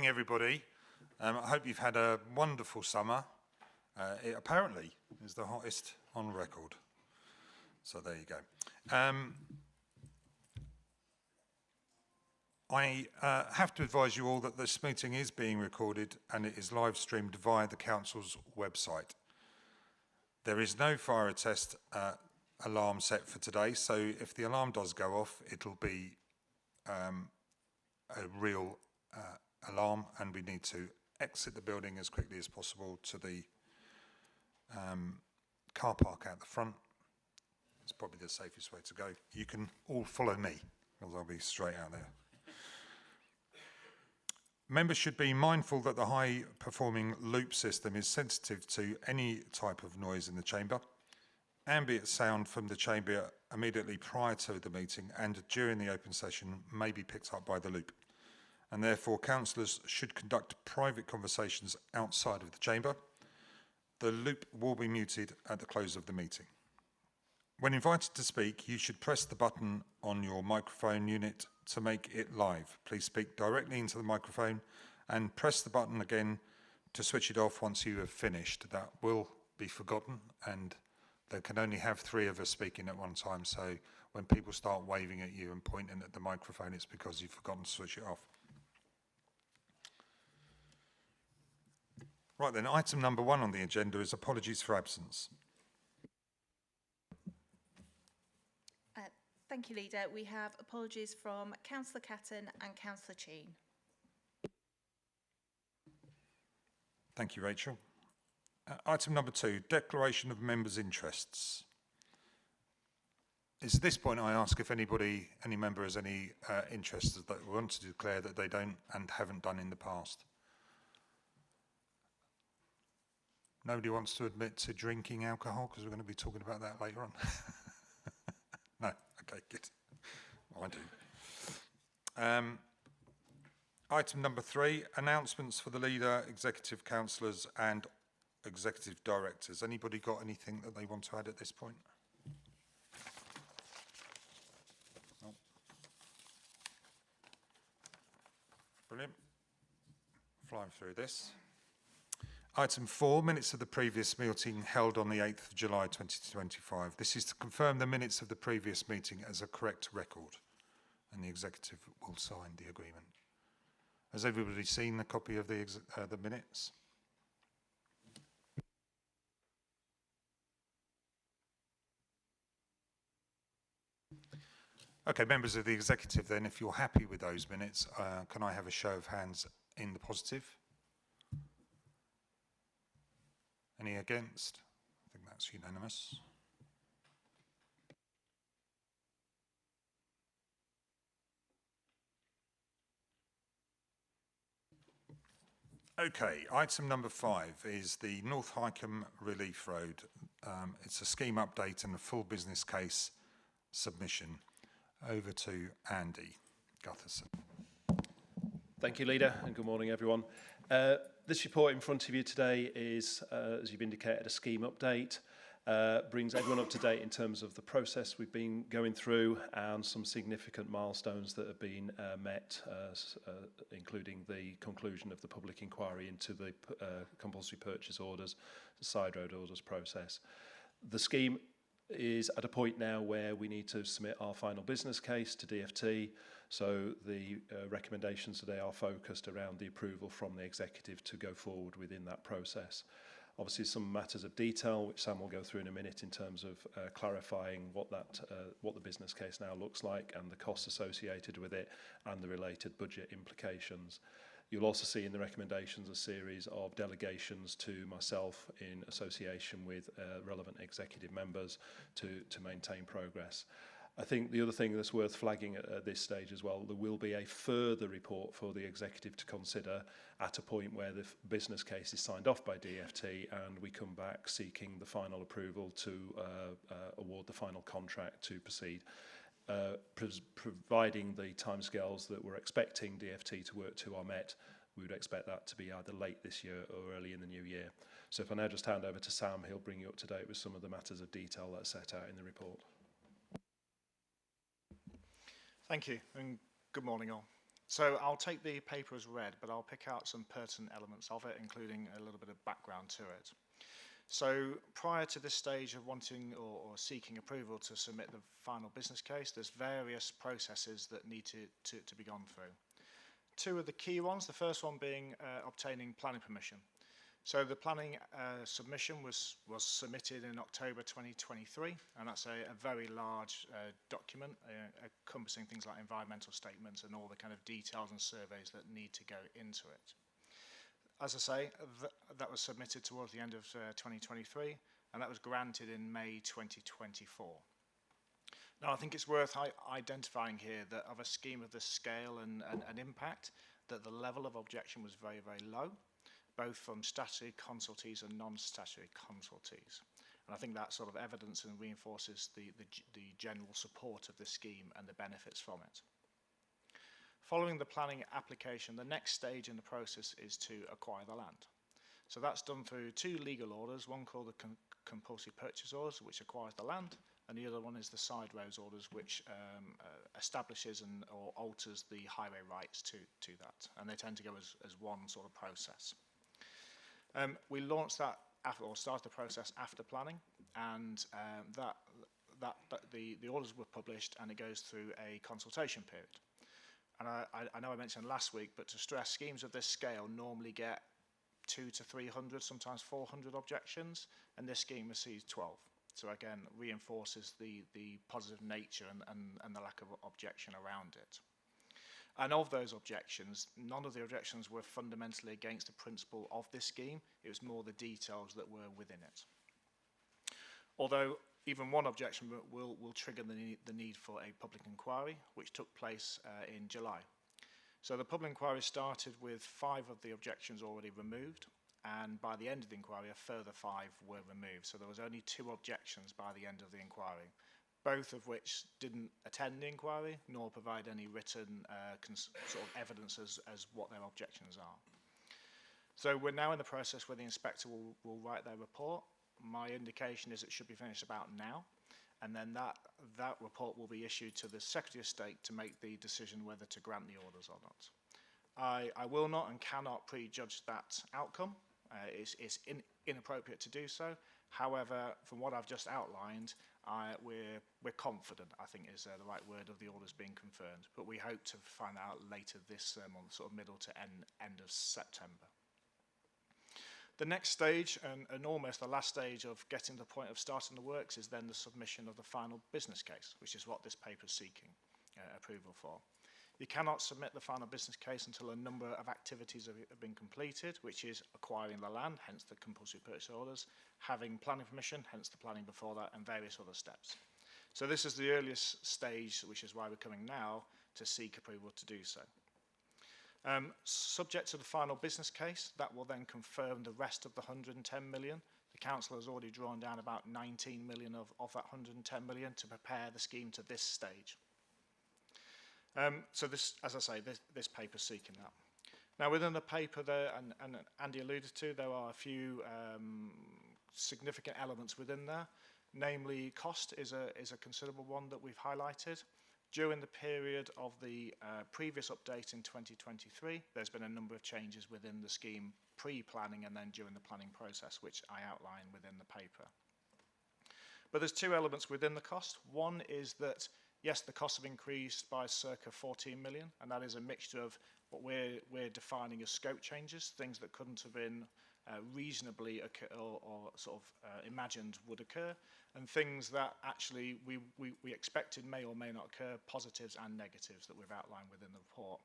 morning, everybody. I hope you've had a wonderful summer. It apparently is the hottest on record. So there you go. I have to advise you all that this meeting is being recorded and it is live streamed via the Council's website. There is no fire test alarm set for today, so if the alarm does go off, it'll be a real alarm, and we need to exit the building as quickly as possible to the car park out the front. It's probably the safest way to go. You can all follow me, because I'll be straight out there. Members should be mindful that the high-performing loop system is sensitive to any type of noise in the chamber. Ambient sound from the chamber immediately prior to the meeting and during the open session may be picked up by the loop, and therefore councillors should conduct private conversations outside of the chamber. The loop will be muted at the close of the meeting. When invited to speak, you should press the button on your microphone unit to make it live. Please speak directly into the microphone and press the button again to switch it off once you have finished. That will be forgotten, and they can only have 3 of us speaking at one time, so when people start waving at you and pointing at the microphone, it's because you've forgotten to switch it off. Right then, item number 1 on the agenda is apologies for absence. Thank you, Leader. We have apologies from Councillor Catton and Councillor Cheen. Thank you, Rachel. Item number 2, declaration of members' interests. It's at this point I ask if any member has any interests that want to declare that they don't and haven't done in the past. Nobody wants to admit to drinking alcohol, because we're going to be talking about that later on. No, okay, good. Well, I do. Item number 3, announcements for the leader, executive councillors and executive directors. Anybody got anything that they want to add at this point? No. Brilliant. Flying through this. Item 4, minutes of the previous meeting held on the 8th of July 2025. This is to confirm the minutes of the previous meeting as a correct record, and the executive will sign the agreement. Has everybody seen the copy of the minutes? Okay, members of the executive then, if you're happy with those minutes, can I have a show of hands in the positive? Any against? I think that's unanimous. Okay, item number 5 is the North Hykeham Relief Road. It's a scheme update and a full business case submission. Over to Andy Gutherson. Thank you, Leader, and good morning, everyone. This report in front of you today is, as you've indicated, a scheme update. Brings everyone up to date in terms of the process we've been going through and some significant milestones that have been met, including the conclusion of the public inquiry into the compulsory purchase orders, the side road orders process. The scheme is at a point now where we need to submit our final business case to DFT. So the recommendations today are focused around the approval from the executive to go forward within that process. Obviously, some matters of detail, which Sam will go through in a minute in terms of clarifying what the business case now looks like and the costs associated with it and the related budget implications. You'll also see in the recommendations a series of delegations to myself in association with relevant executive members to maintain progress. I think the other thing that's worth flagging at this stage as well, there will be a further report for the executive to consider at a point where the business case is signed off by DFT and we come back seeking the final approval to award the final contract to proceed. Providing the timescales that we're expecting DFT to work to are met, we would expect that to be either late this year or early in the new year. So if I now just hand over to Sam, he'll bring you up to date with some of the matters of detail that are set out in the report. Thank you, and good morning all. So I'll take the paper as read, but I'll pick out some pertinent elements of it, including a little bit of background to it. So prior to this stage of wanting or seeking approval to submit the final business case, there's various processes that need to be gone through. Two of the key ones, the first one being obtaining planning permission. So the planning submission was submitted in October 2023, and that's a very large document encompassing things like environmental statements and all the kind of details and surveys that need to go into it. As I say, that was submitted towards the end of 2023, and that was granted in May 2024. Now, I think it's worth identifying here that of a scheme of this scale and impact, that the level of objection was very, very low, both from statutory consultees and non-statutory consultees. And I think that sort of evidence and reinforces the general support of the scheme and the benefits from it. Following the planning application, the next stage in the process is to acquire the land. So that's done through two legal orders, one called the compulsory purchase orders, which acquires the land, and the other one is the side roads orders, which establishes or alters the highway rights to that. And they tend to go as one sort of process. We launched that or started the process after planning, and the orders were published, and it goes through a consultation period. And I know I mentioned last week, but to stress, schemes of this scale normally get 200 to 300, sometimes 400 objections, and this scheme receives 12. So again, reinforces the positive nature and the lack of objection around it. And of those objections, none of the objections were fundamentally against the principle of this scheme. It was more the details that were within it. Although even one objection will trigger the need for a public inquiry, which took place in July. So the public inquiry started with 5 of the objections already removed, and by the end of the inquiry, a further 5 were removed. So there was only 2 objections by the end of the inquiry, both of which didn't attend the inquiry, nor provide any written sort of evidence as what their objections are. So we're now in the process where the inspector will write their report. My indication is it should be finished about now, and then that report will be issued to the Secretary of State to make the decision whether to grant the orders or not. I will not and cannot prejudge that outcome. It's inappropriate to do so. However, from what I've just outlined, we're confident, I think is the right word, of the orders being confirmed. But we hope to find out later this month, sort of middle to end of September. The next stage, and almost the last stage of getting to the point of starting the works, is then the submission of the final business case, which is what this paper is seeking approval for. You cannot submit the final business case until a number of activities have been completed, which is acquiring the land, hence the compulsory purchase orders, having planning permission, hence the planning before that, and various other steps. So this is the earliest stage, which is why we're coming now to seek approval to do so. Subject to the final business case, that will then confirm the rest of the 110 million. The council has already drawn down about 19 million of that 110 million to prepare the scheme to this stage. So this, as I say, this paper's seeking that. Now within the paper there, and Andy alluded to, there are a few significant elements within there. Namely, cost is a considerable one that we've highlighted. During the period of the previous update in 2023, there's been a number of changes within the scheme pre-planning and then during the planning process, which I outline within the paper. But there's 2 elements within the cost. One is that, yes, the costs have increased by circa 14 million, and that is a mixture of what we're defining as scope changes, things that couldn't have been reasonably occur, or sort of imagined would occur, and things that actually we expected may or may not occur, positives and negatives that we've outlined within the report.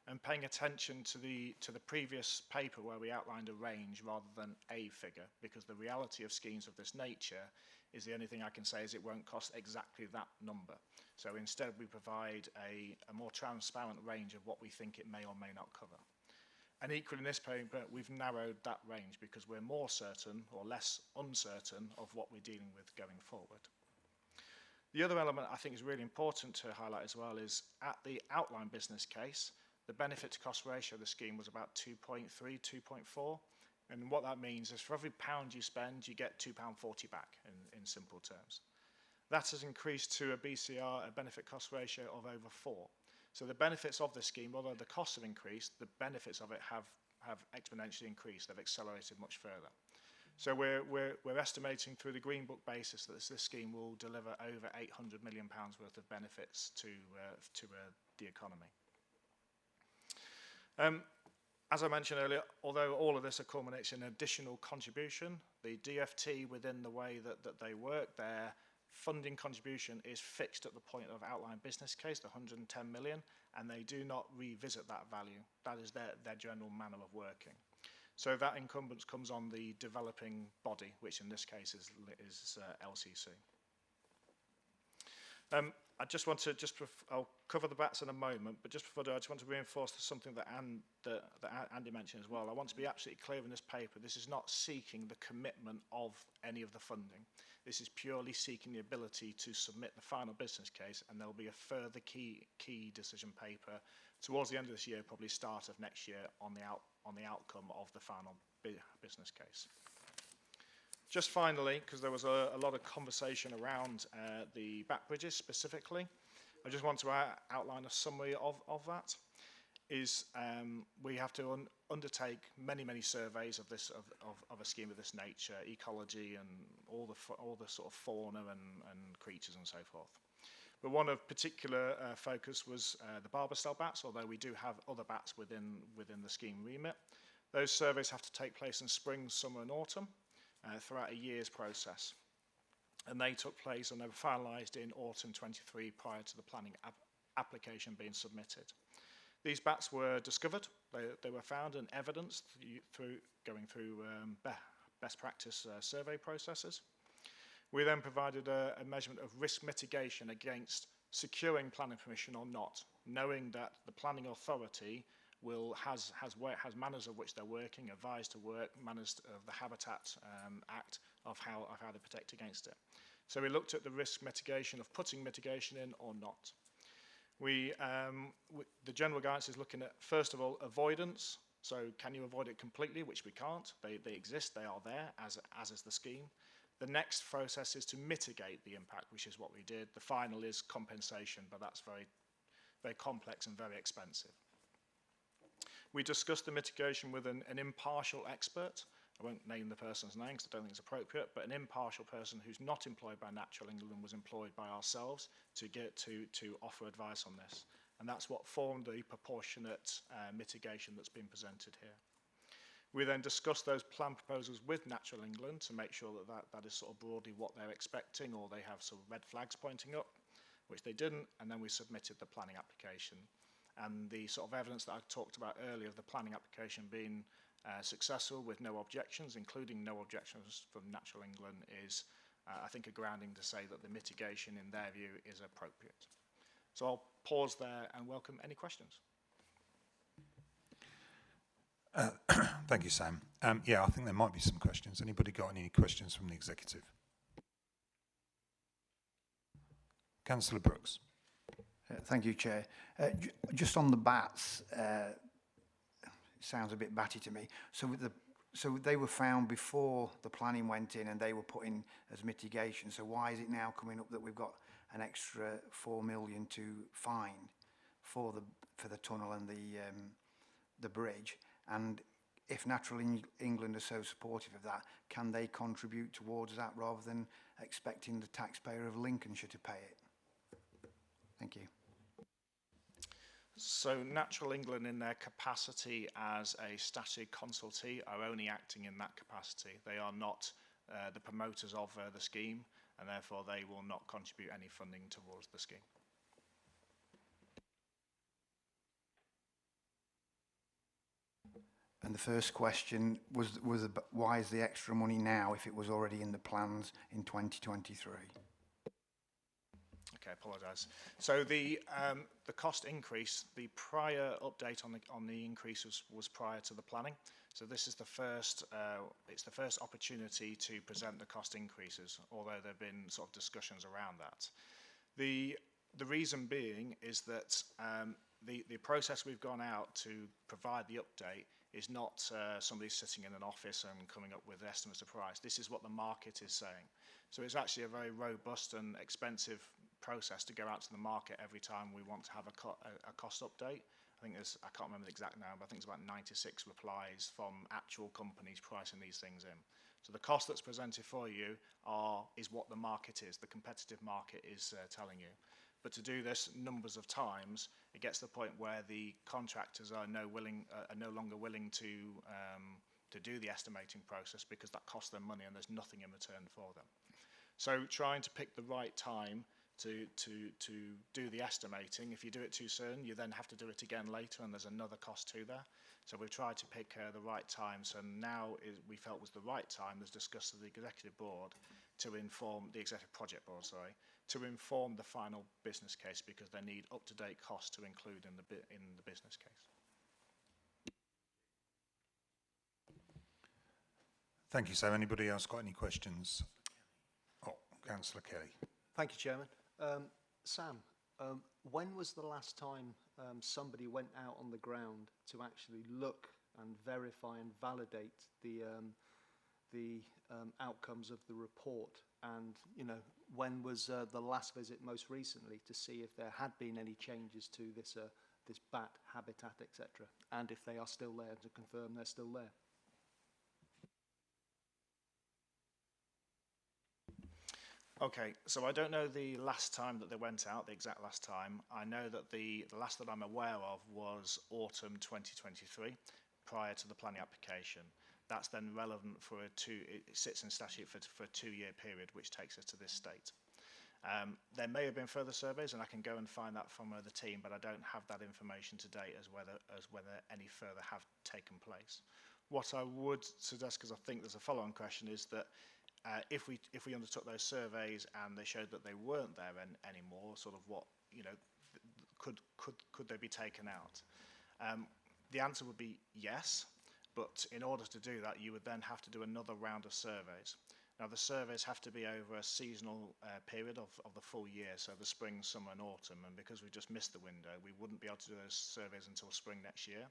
And paying attention to the previous paper where we outlined a range rather than a figure, because the reality of schemes of this nature is the only thing I can say is it won't cost exactly that number. So instead we provide a more transparent range of what we think it may or may not cover. And equally in this paper, we've narrowed that range because we're more certain or less uncertain of what we're dealing with going forward. The other element I think is really important to highlight as well is at the outline business case, the benefit to cost ratio of the scheme was about 2.3, 2.4. And what that means is for every £1 you spend, you get £2.40 back in simple terms. That has increased to a BCR, a benefit cost ratio of over 4. So the benefits of this scheme, although the costs have increased, the benefits of it have exponentially increased. They've accelerated much further. So we're estimating through the Green Book basis that this scheme will deliver over £800 million worth of benefits to the economy. As I mentioned earlier, although all of this culminates in additional contribution, the DFT, within the way that they work, their funding contribution is fixed at the point of outline business case, the 110 million, and they do not revisit that value. That is their general manner of working. So that incumbence comes on the developing body, which in this case is LCC. I just want to, I'll cover the BATs in a moment, but just before I do, I just want to reinforce something that Andy mentioned as well. I want to be absolutely clear in this paper, this is not seeking the commitment of any of the funding. This is purely seeking the ability to submit the final business case, and there'll be a further key decision paper towards the end of this year, probably start of next year, on the outcome of the final business case. Just finally, because there was a lot of conversation around the back bridges specifically, I just want to outline a summary of that. We have to undertake many surveys of a scheme of this nature, ecology and all the sort of fauna and creatures and so forth. But one of particular focus was the barber style bats, although we do have other bats within the scheme remit. Those surveys have to take place in spring, summer and autumn throughout a year's process. And they took place and they were finalised in autumn 23 prior to the planning application being submitted. These bats were discovered, they were found and evidenced through going through best practice survey processes. We then provided a measurement of risk mitigation against securing planning permission or not, knowing that the planning authority has manners of which they're working, advised to work, manners of the Habitat Act of how they protect against it. So we looked at the risk mitigation of putting mitigation in or not. The general guidance is looking at, first of all, avoidance. So can you avoid it completely, which we can't. They exist, they are there, as is the scheme. The next process is to mitigate the impact, which is what we did. The final is compensation, but that's very complex and very expensive. We discussed the mitigation with an impartial expert. I won't name the person's name because I don't think it's appropriate, but an impartial person who's not employed by Natural England was employed by ourselves to offer advice on this. And that's what formed the proportionate mitigation that's been presented here. We then discussed those plan proposals with Natural England to make sure that is sort of broadly what they're expecting, or they have sort of red flags pointing up, which they didn't, and then we submitted the planning application. And the sort of evidence that I talked about earlier of the planning application being successful with no objections, including no objections from Natural England, is, I think, a grounding to say that the mitigation, in their view, is appropriate. So I'll pause there and welcome any questions. Thank you, Sam. Yeah, I think there might be some questions. Anybody got any questions from the executive? Councillor Brooks. Thank you, Chair. Just on the bats, it sounds a bit batty to me. So they were found before the planning went in and they were put in as mitigation. So why is it now coming up that we've got an extra 4 million to fine for the tunnel and the bridge? And if Natural England are so supportive of that, can they contribute towards that rather than expecting the taxpayer of Lincolnshire to pay it? Thank you. So Natural England, in their capacity as a statutory consultee, are only acting in that capacity. They are not the promoters of the scheme, and therefore they will not contribute any funding towards the scheme. And the first question was why is the extra money now if it was already in the plans in 2023? Okay, apologise. So the cost increase, the prior update on the increase was prior to the planning. So this is the first opportunity to present the cost increases, although there have been sort of discussions around that. The reason being is that the process we've gone out to provide the update is not somebody sitting in an office and coming up with estimates of price. This is what the market is saying. So it's actually a very robust and expensive process to go out to the market every time we want to have a cost update. I think I can't remember the exact number, but I think it's about 96 replies from actual companies pricing these things in. So the cost that's presented for you is what the market is, the competitive market is telling you. But to do this numbers of times, it gets to the point where the contractors are no longer willing to do the estimating process because that costs them money and there's nothing in return for them. So trying to pick the right time to do the estimating. If you do it too soon, you then have to do it again later, and there's another cost to that. So we've tried to pick the right time. So now we felt was the right time, as discussed with the executive board, to inform the executive project board, to inform the final business case, because they need up-to-date costs to include in the business case. Thank you, Sam. Anybody else got any questions? Oh, Councillor Kelly. Thank you, Chairman. Sam, when was the last time somebody went out on the ground to actually look and verify and validate the outcomes of the report? And, you know, when was the last visit most recently to see if there had been any changes to this bat habitat, etc., and if they are still there, to confirm they're still there? Okay, so I don't know the last time that they went out, the exact last time. I know that the last that I'm aware of was autumn 2023, prior to the planning application. That's then relevant for it sits in statute for a 2-year period, which takes us to this state. There may have been further surveys, and I can go and find that from the team, but I don't have that information to date as whether any further have taken place. What I would suggest, because I think there's a follow-on question, is that if we undertook those surveys and they showed that they weren't there anymore, sort of what, you know, could they be taken out? The answer would be yes, but in order to do that, you would then have to do another round of surveys. Now, the surveys have to be over a seasonal period of the full year, so the spring, summer and autumn, and because we just missed the window, we wouldn't be able to do those surveys until spring next year.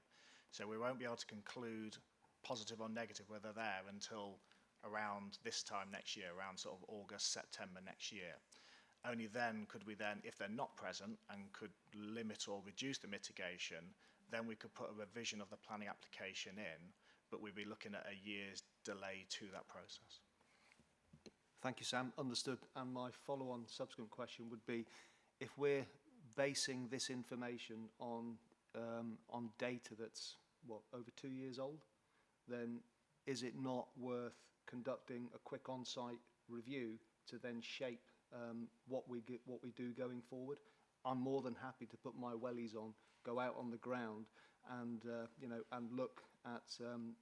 So we won't be able to conclude positive or negative whether they're there until around this time next year, around sort of August, September next year. Only then could we then, if they're not present and could limit or reduce the mitigation, then we could put a revision of the planning application in, but we'd be looking at a year's delay to that process. Thank you, Sam. Understood. And my follow-on subsequent question would be, if we're basing this information on data that's, what, over 2 years old, then is it not worth conducting a quick on-site review to then shape what we do going forward? I'm more than happy to put my wellies on, go out on the ground, and you know, and look at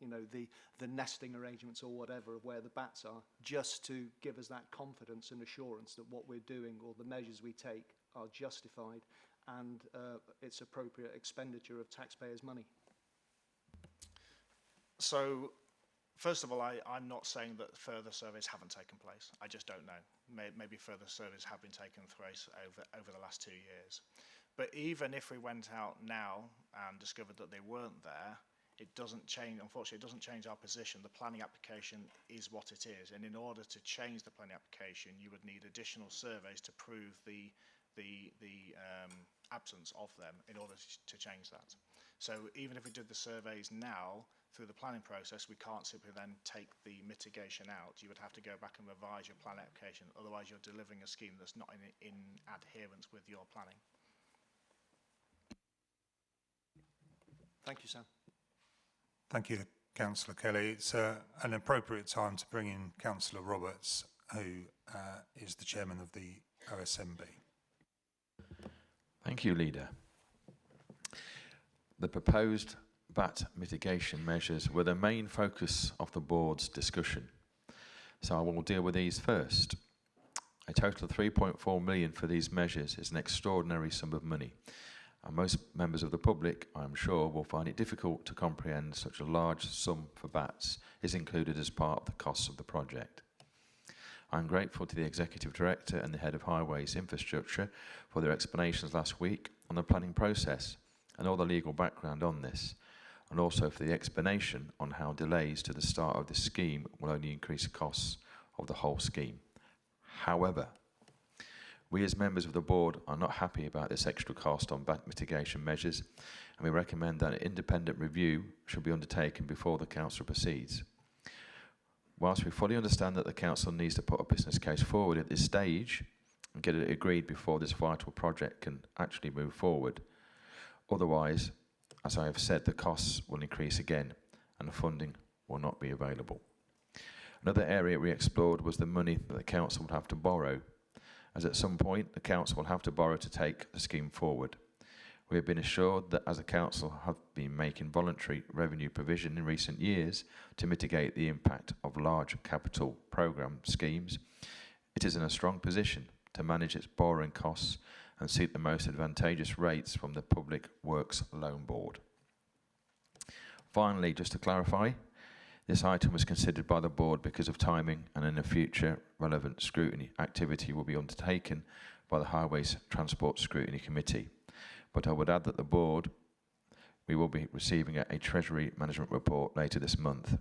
you know, the nesting arrangements or whatever of where the bats are, just to give us that confidence and assurance that what we're doing or the measures we take are justified and it's appropriate expenditure of taxpayers' money. So, first of all, I'm not saying that further surveys haven't taken place. I just don't know. Maybe further surveys have been taken place over the last 2 years. But even if we went out now and discovered that they weren't there, it doesn't change, unfortunately, it doesn't change our position. The planning application is what it is. And in order to change the planning application, you would need additional surveys to prove the absence of them in order to change that. So even if we did the surveys now, through the planning process, we can't simply then take the mitigation out. You would have to go back and revise your planning application. Otherwise, you're delivering a scheme that's not in adherence with your planning. Thank you, Sam. Thank you, Councillor Kelly. It's an appropriate time to bring in Councillor Roberts, who is the chairman of the OSMB. Thank you, Leader. The proposed bat mitigation measures were the main focus of the board's discussion. So I will deal with these first. A total of 3.4 million for these measures is an extraordinary sum of money, and most members of the public, I'm sure, will find it difficult to comprehend such a large sum for bats is included as part of the costs of the project. I'm grateful to the Executive Director and the Head of Highways Infrastructure for their explanations last week on the planning process and all the legal background on this, and also for the explanation on how delays to the start of the scheme will only increase costs of the whole scheme. However, We as members of the board are not happy about this extra cost on bat mitigation measures, and we recommend that an independent review should be undertaken before the council proceeds. Whilst we fully understand that the council needs to put a business case forward at this stage and get it agreed before this vital project can actually move forward, otherwise, as I have said, the costs will increase again and the funding will not be available. Another area we explored was the money that the council would have to borrow, as at some point the council will have to borrow to take the scheme forward. We have been assured that as a council have been making voluntary revenue provision in recent years to mitigate the impact of large capital programme schemes, it is in a strong position to manage its borrowing costs and seek the most advantageous rates from the Public Works Loan Board. Finally, just to clarify, this item was considered by the board because of timing, and in the future relevant scrutiny activity will be undertaken by the Highways Transport Scrutiny Committee. But I would add that the board, we will be receiving a Treasury Management report later this month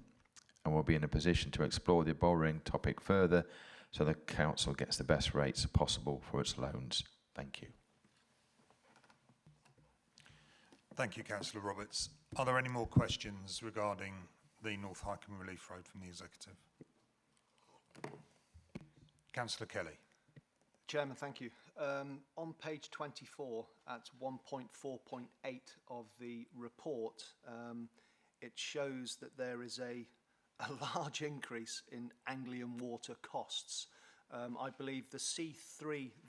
and will be in a position to explore the borrowing topic further so the council gets the best rates possible for its loans. Thank you. Thank you, Councillor Roberts. Are there any more questions regarding the North Highcombe Relief Road from the Executive? Councillor Kelly. Chairman, thank you. On page 24, at 1.4.8 of the report, it shows that there is a large increase in Anglian Water costs. I believe the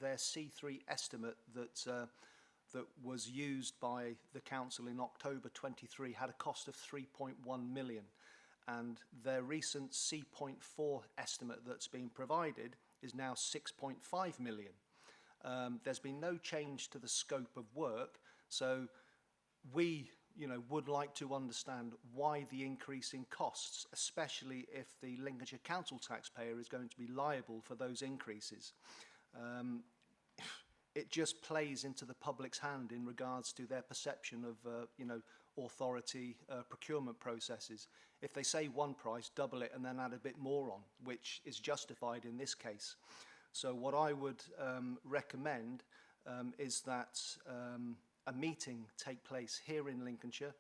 their C3 estimate that was used by the council in October 23 had a cost of 3.1 million, and their recent C.4 estimate that's been provided is now 6.5 million. There's been no change to the scope of work, so we would like to understand why the increase in costs, especially if the Lincolnshire Council taxpayer is going to be liable for those increases. It just plays into the public's hand in regards to their perception of authority procurement processes. If they say one price, double it and then add a bit more on, which is justified in this case. So what I would recommend is that a meeting take place here in Lincolnshire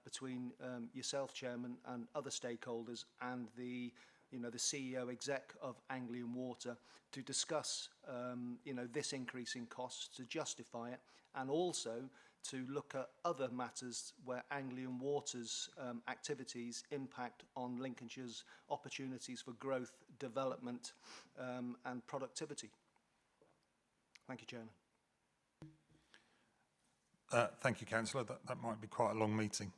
between yourself, Chairman, and other stakeholders and the CEO exec of Anglian Water to discuss this increase in costs, to justify it, and also to look at other matters where Anglian Water's activities impact on Lincolnshire's opportunities for growth, development and productivity. Thank you, Chairman. Thank you, Councillor. That might be quite a long meeting.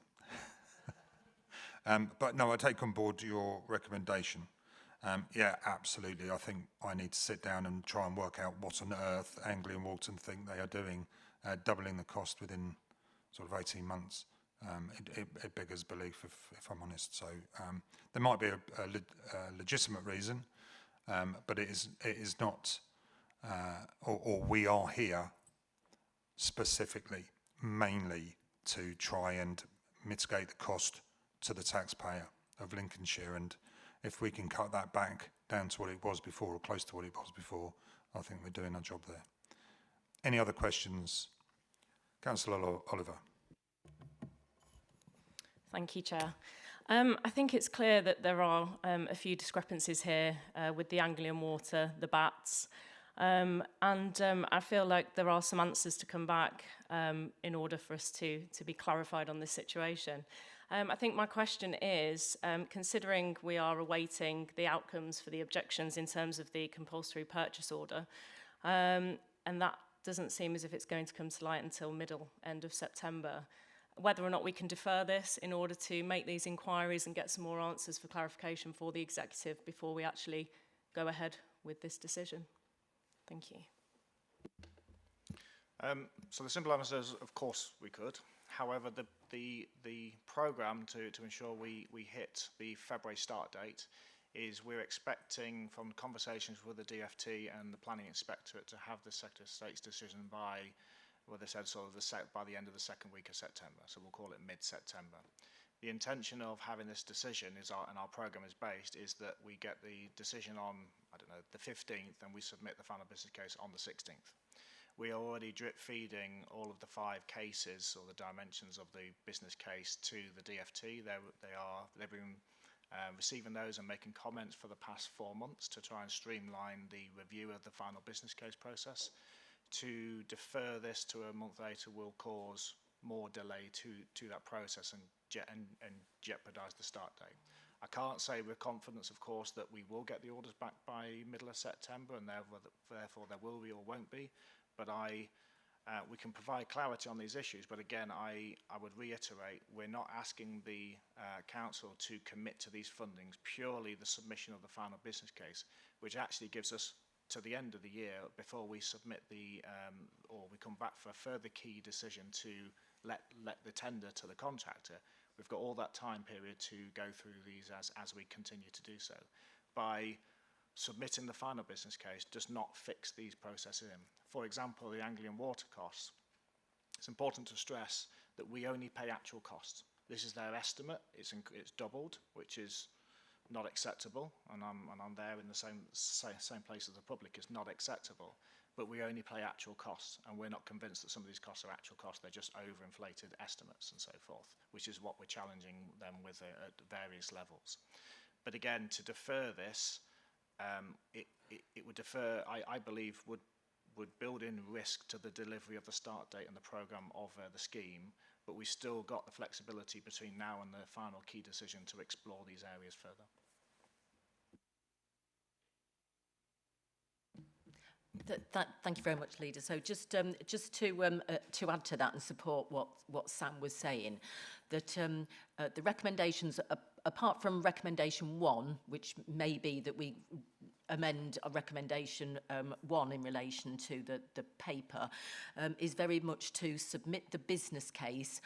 But no, I take on board your recommendation. Yeah, absolutely. I think I need to sit down and try and work out what on earth Anglian Water think they are doing, doubling the cost within sort of 18 months. It beggars belief, if I'm honest. So there might be a legitimate reason, but it is not, or we are here specifically, mainly to try and mitigate the cost to the taxpayer of Lincolnshire, and if we can cut that back down to what it was before or close to what it was before, I think we're doing our job there. Any other questions? Councillor Oliver. Thank you, Chair. I think it's clear that there are a few discrepancies here with the Anglian Water, the BATs, and I feel like there are some answers to come back in order for us to be clarified on this situation. I think my question is, considering we are awaiting the outcomes for the objections in terms of the compulsory purchase order, and that doesn't seem as if it's going to come to light until end of September, whether or not we can defer this in order to make these inquiries and get some more answers for clarification for the executive before we actually go ahead with this decision. Thank you. So the simple answer is, of course, we could. However, the programme to ensure we hit the February start date is we're expecting, from conversations with the DFT and the Planning Inspectorate, to have the Secretary of State's decision by, well, they said sort of by the end of the second week of September. So we'll call it mid-September. The intention of having this decision and our programme is based, is that we get the decision on, I don't know, the 15th, and we submit the final business case on the 16th. We are already drip feeding all of the 5 cases or the dimensions of the business case to the DFT. They've been receiving those and making comments for the past 4 months to try and streamline the review of the final business case process. To defer this to a month later will cause more delay to that process and jeopardise the start date. I can't say with confidence, of course, that we will get the orders back by middle of September, and therefore there will be or won't be. But we can provide clarity on these issues. But again, I would reiterate, we're not asking the council to commit to these fundings, purely the submission of the final business case, which actually gives us to the end of the year before we submit or we come back for a further key decision to let the tender to the contractor. We've got all that time period to go through these as we continue to do so. By submitting the final business case does not fix these processes in. For example, the Anglian water costs. It's important to stress that we only pay actual costs. This is their estimate. It's doubled, which is not acceptable, and I'm there in the same place as the public. It's not acceptable, but we only pay actual costs, and we're not convinced that some of these costs are actual costs. They're just overinflated estimates and so forth, which is what we're challenging them with at various levels. But again, to defer this, it would defer, I believe, would build in risk to the delivery of the start date and the programme of the scheme, but we still got the flexibility between now and the final key decision to explore these areas further. Thank you very much, Leader. So just to add to that and support what Sam was saying, that the recommendations, apart from recommendation 1, which may be that we amend a recommendation 1 in relation to the paper, is very much to submit the business case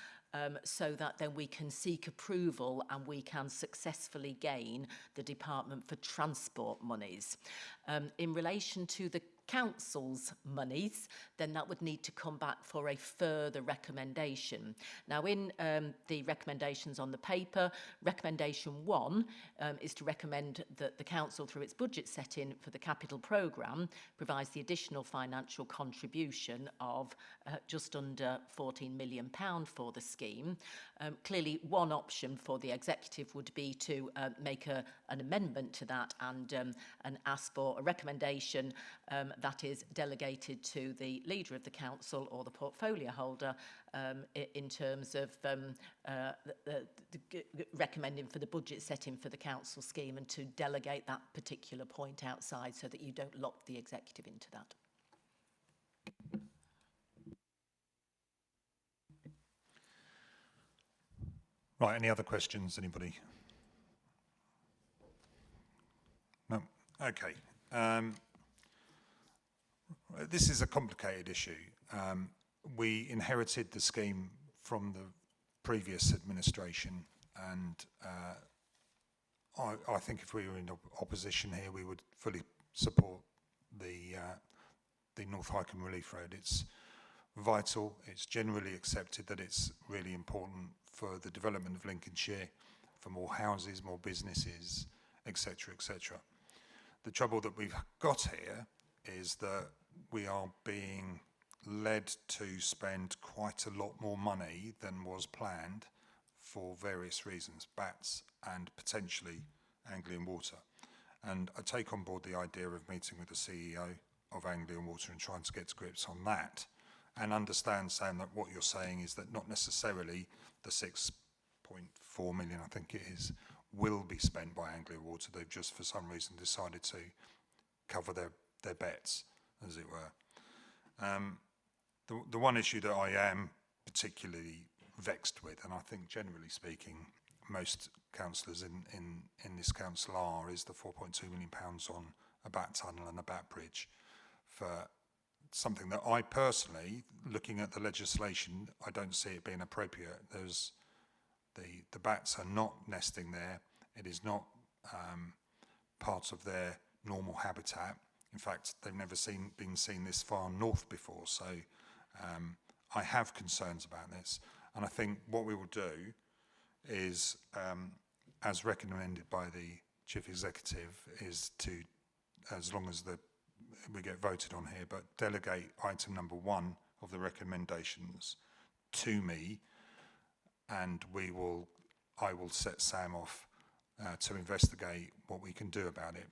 so that then we can seek approval and we can successfully gain the Department for Transport monies. In relation to the council's monies, then that would need to come back for a further recommendation. Now, in the recommendations on the paper, recommendation 1 is to recommend that the council, through its budget setting for the capital programme, provides the additional financial contribution of just under £14 million for the scheme. Clearly, one option for the executive would be to make an amendment to that and ask for a recommendation that is delegated to the leader of the council or the portfolio holder in terms of recommending for the budget setting for the council scheme, and to delegate that particular point outside so that you don't lock the executive into that. Right, any other questions, anybody? No? Okay. This is a complicated issue. We inherited the scheme from the previous administration, and I think if we were in opposition here, we would fully support the North Highcombe Relief Road. It's vital. It's generally accepted that it's really important for the development of Lincolnshire, for more houses, more businesses, etc., etc. The trouble that we've got here is that we are being led to spend quite a lot more money than was planned for various reasons, BATs and potentially Anglian Water. And I take on board the idea of meeting with the CEO of Anglian Water and trying to get to grips on that, and understand, Sam, that what you're saying is that not necessarily the 6.4 million, I think it is, will be spent by Anglian Water. They've just for some reason decided to cover their bets, as it were. The one issue that I am particularly vexed with, and I think generally speaking most councillors in this council are, is the £4.2 million on a bat tunnel and a bat bridge, for something that I personally, looking at the legislation, I don't see it being appropriate. There's the bats are not nesting there. It is not part of their normal habitat. In fact, they've never been seen this far north before. So I have concerns about this. And I think what we will do is, as recommended by the Chief Executive, is to, as long as we get voted on here, but delegate item number 1 of the recommendations to me, and I will set Sam off to investigate what we can do about it.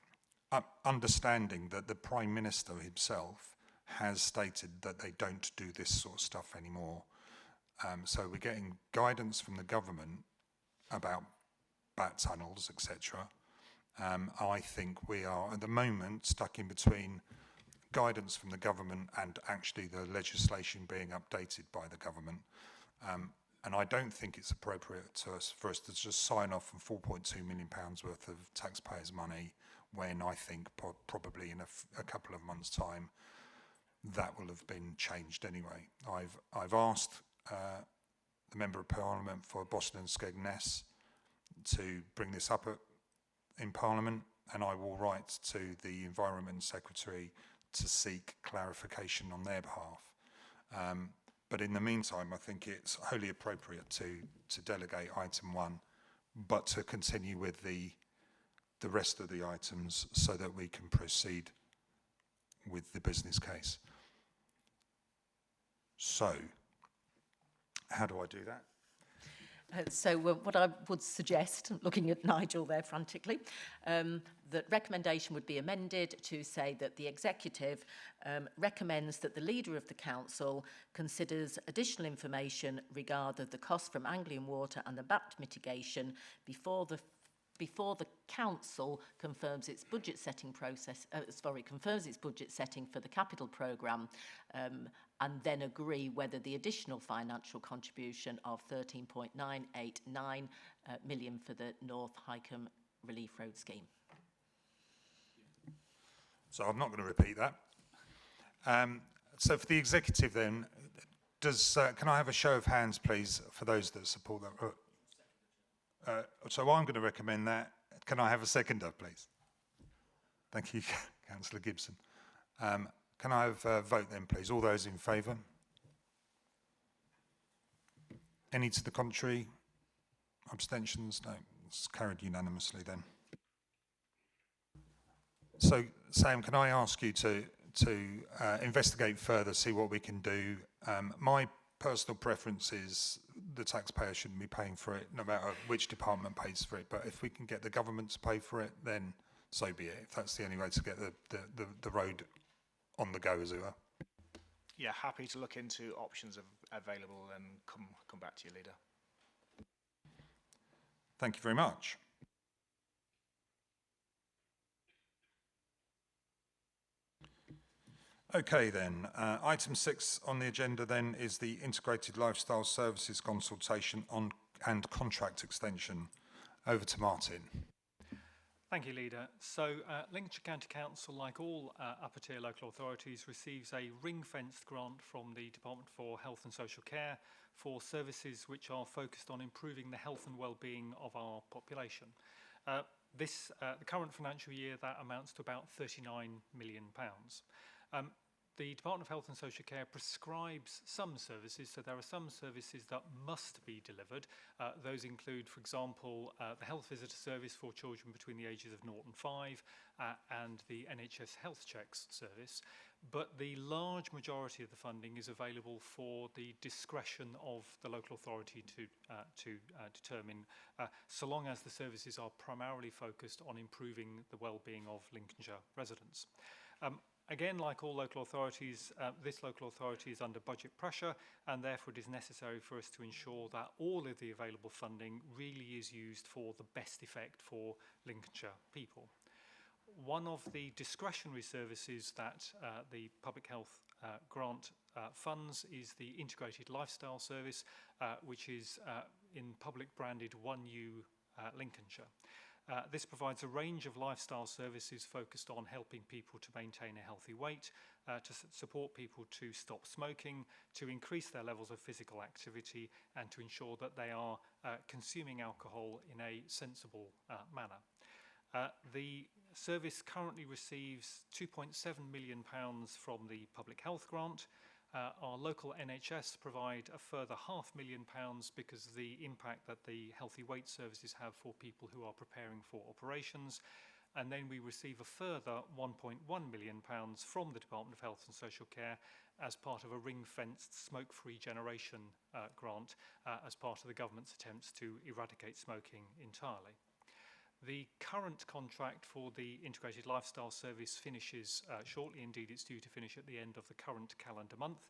Understanding that the Prime Minister himself has stated that they don't do this sort of stuff anymore. So we're getting guidance from the government about bat tunnels, etc. I think we are at the moment stuck in between guidance from the government and actually the legislation being updated by the government. And I don't think it's appropriate for us to just sign off on £4.2 million worth of taxpayers' money when I think probably in a couple of months' time that will have been changed anyway. I've asked the Member of Parliament for Boston and Skegness to bring this up in Parliament, and I will write to the Environment Secretary to seek clarification on their behalf. But in the meantime, I think it's wholly appropriate to delegate item 1, but to continue with the rest of the items so that we can proceed with the business case. So, how do I do that? What I would suggest, looking at Nigel there frantically, that recommendation would be amended to say that the executive recommends that the leader of the council considers additional information regarding the cost from Anglian Water and the bat mitigation before the council confirms its budget setting process, confirms its budget setting for the capital programme, and then agree whether the additional financial contribution of 13.989 million for the North Highcombe Relief Road scheme. So I'm not going to repeat that. So for the executive then, can I have a show of hands, please, for those that support that? So I'm going to recommend that. Can I have a seconder, please? Thank you, Councillor Gibson. Can I have a vote then, please? All those in favour? Any to the contrary? Abstentions? No. It's carried unanimously then. So, Sam, can I ask you to investigate further, see what we can do? My personal preference is the taxpayer shouldn't be paying for it, no matter which department pays for it. But if we can get the government to pay for it, then so be it. If that's the only way to get the road on the go, as it were. Yeah, happy to look into options available and come back to you, Leader. Thank you very much. Okay then, item 6 on the agenda then is the Integrated Lifestyle Services Consultation and Contract Extension. Over to Martin. Thank you, Leader. So Lincolnshire County Council, like all upper tier local authorities, receives a ring-fenced grant from the Department for Health and Social Care for services which are focused on improving the health and well-being of our population. The current financial year, that amounts to about £39 million. The Department of Health and Social Care prescribes some services, so there are some services that must be delivered. Those include, for example, the health visitor service for children between the ages of 0 and 5 and the NHS Health Checks service. But the large majority of the funding is available for the discretion of the local authority to determine, so long as the services are primarily focused on improving the well-being of Lincolnshire residents. Again, like all local authorities, this local authority is under budget pressure, and therefore it is necessary for us to ensure that all of the available funding really is used for the best effect for Lincolnshire people. One of the discretionary services that the public health grant funds is the Integrated Lifestyle Service, which is in public branded 1U Lincolnshire. This provides a range of lifestyle services focused on helping people to maintain a healthy weight, to support people to stop smoking, to increase their levels of physical activity, and to ensure that they are consuming alcohol in a sensible manner. The service currently receives £2.7 million from the public health grant. our local NHS provide a further £500,000 because of the impact that the healthy weight services have for people who are preparing for operations. And then we receive a further £1.1 million from the Department of Health and Social Care as part of a ring-fenced smoke-free generation grant as part of the government's attempts to eradicate smoking entirely. The current contract for the Integrated Lifestyle Service finishes shortly. Indeed, it's due to finish at the end of the current calendar month.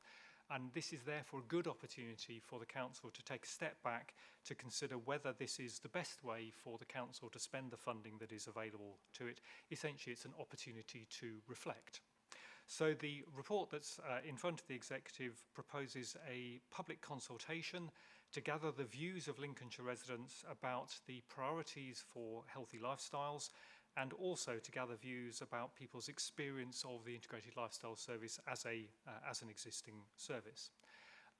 And this is therefore a good opportunity for the Council to take a step back to consider whether this is the best way for the Council to spend the funding that is available to it. Essentially, it's an opportunity to reflect. So the report that's in front of the Executive proposes a public consultation to gather the views of Lincolnshire residents about the priorities for healthy lifestyles, and also to gather views about people's experience of the Integrated Lifestyle Service as an existing service.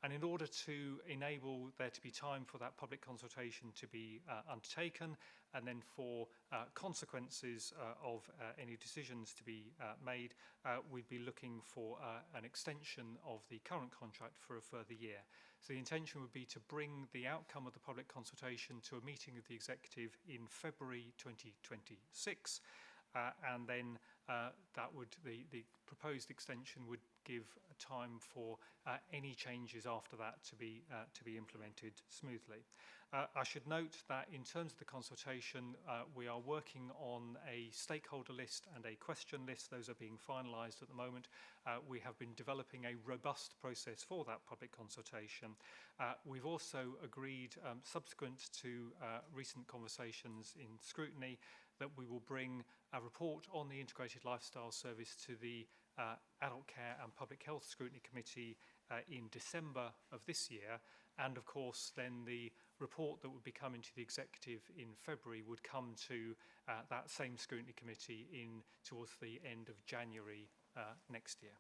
And in order to enable there to be time for that public consultation to be undertaken, and then for consequences of any decisions to be made, we'd be looking for an extension of the current contract for a further year. So the intention would be to bring the outcome of the public consultation to a meeting of the Executive in February 2026, and then the proposed extension would give time for any changes after that to be implemented smoothly. I should note that in terms of the consultation, we are working on a stakeholder list and a question list. Those are being finalised at the moment. We have been developing a robust process for that public consultation. We've also agreed, subsequent to recent conversations in scrutiny, that we will bring a report on the Integrated Lifestyle Service to the Adult Care and Public Health Scrutiny Committee in December of this year, and of course then the report that would be coming to the Executive in February would come to that same Scrutiny Committee towards the end of January next year.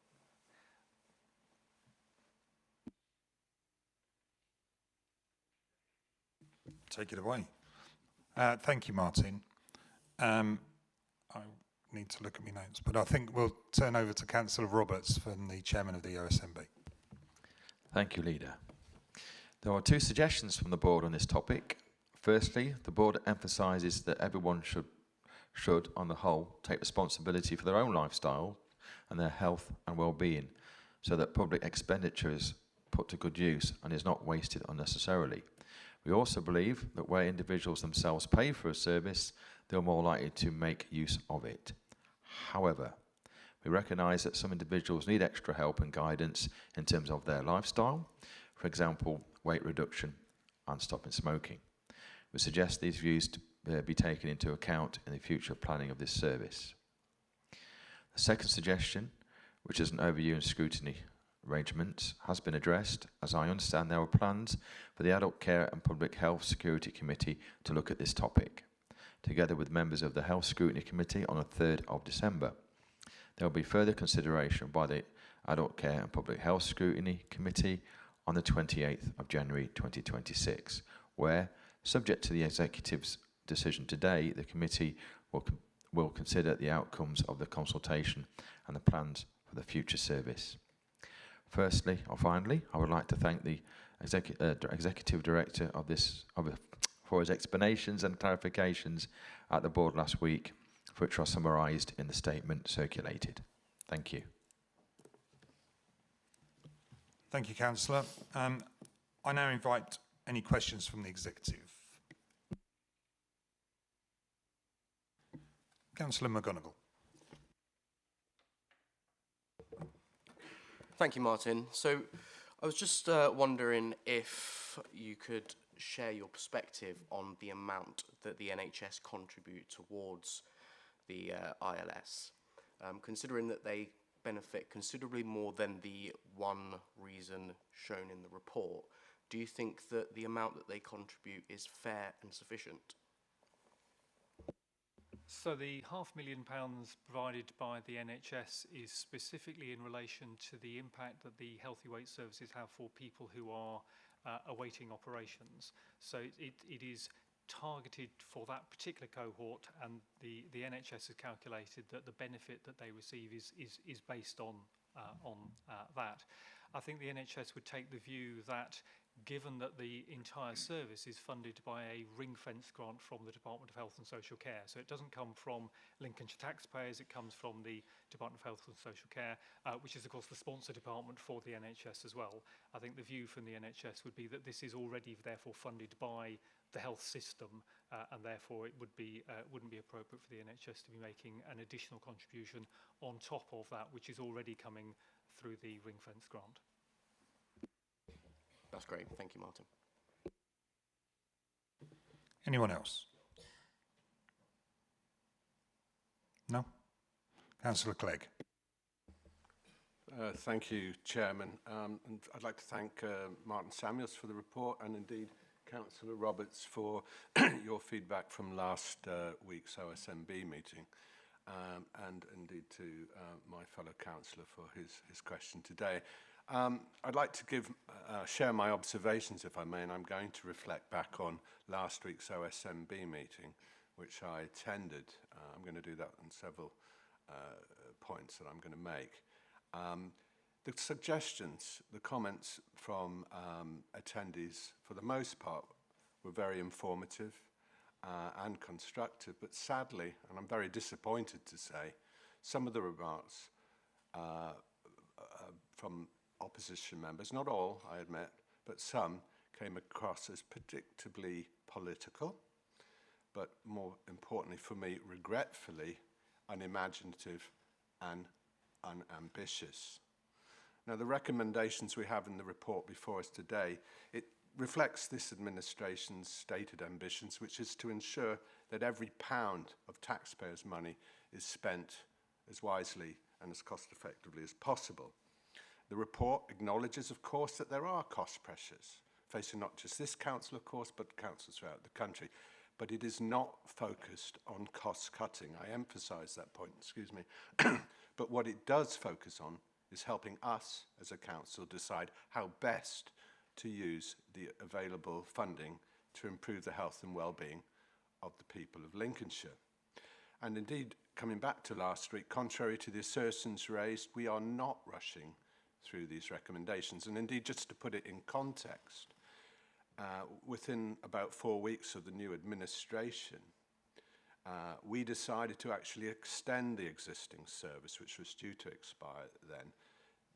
Take it away. Thank you, Martin. I need to look at my notes, but I think we'll turn over to Councillor Roberts from the Chairman of the OSMB. Thank you, Leader. There are two suggestions from the board on this topic. Firstly, the board emphasises that everyone should, on the whole, take responsibility for their own lifestyle and their health and well-being, so that public expenditure is put to good use and is not wasted unnecessarily. We also believe that where individuals themselves pay for a service, they're more likely to make use of it. However, we recognise that some individuals need extra help and guidance in terms of their lifestyle, for example, weight reduction and stopping smoking. We suggest these views to be taken into account in the future planning of this service. The second suggestion, which is an overview and scrutiny arrangement, has been addressed. As I understand, there are plans for the Adult Care and Public Health Security Committee to look at this topic, together with members of the Health Scrutiny Committee on the 3rd of December. There will be further consideration by the Adult Care and Public Health Scrutiny Committee on the 28th of January 2026, where, subject to the Executive's decision today, the committee will consider the outcomes of the consultation and the plans for the future service. Firstly, or finally, I would like to thank the Executive Director for his explanations and clarifications at the board last week, which are summarised in the statement circulated. Thank you. Thank you, Councillor. I now invite any questions from the Executive. Councillor McGonigal. Thank you, Martin. So I was just wondering if you could share your perspective on the amount that the NHS contribute towards the ILS, considering that they benefit considerably more than the one reason shown in the report. Do you think that the amount that they contribute is fair and sufficient? So the £500,000 provided by the NHS is specifically in relation to the impact that the healthy weight services have for people who are awaiting operations. So it is targeted for that particular cohort, and the NHS has calculated that the benefit that they receive is based on that. I think the NHS would take the view that given that the entire service is funded by a ring-fence grant from the Department of Health and Social Care, so it doesn't come from Lincolnshire taxpayers, it comes from the Department of Health and Social Care, which is of course the sponsor department for the NHS as well. I think the view from the NHS would be that this is already therefore funded by the health system, and therefore it wouldn't be appropriate for the NHS to be making an additional contribution on top of that which is already coming through the ring-fence grant. That's great. Thank you, Martin. Anyone else? No? Councillor Clegg. Thank you, Chairman. And I'd like to thank Martin Samuels for the report, and indeed Councillor Roberts for your feedback from last week's OSMB meeting, and indeed to my fellow councillor for his question today. I'd like to share my observations, if I may, and I'm going to reflect back on last week's OSMB meeting, which I attended. I'm going to do that on several points that I'm going to make. The suggestions, the comments from attendees, for the most part, were very informative and constructive, but sadly, and I'm very disappointed to say, some of the remarks from opposition members, not all, I admit, but some, came across as predictably political, but more importantly for me, regretfully, unimaginative and unambitious. Now, the recommendations we have in the report before us today, it reflects this administration's stated ambitions, which is to ensure that every pound of taxpayers' money is spent as wisely and as cost-effectively as possible. The report acknowledges, of course, that there are cost pressures facing not just this council, of course, but councils throughout the country. But it is not focused on cost cutting. I emphasise that point, excuse me. But what it does focus on is helping us as a council decide how best to use the available funding to improve the health and well-being of the people of Lincolnshire. And indeed, coming back to last week, contrary to the assertions raised, we are not rushing through these recommendations. And indeed, just to put it in context, within about 4 weeks of the new administration, we decided to actually extend the existing service, which was due to expire then,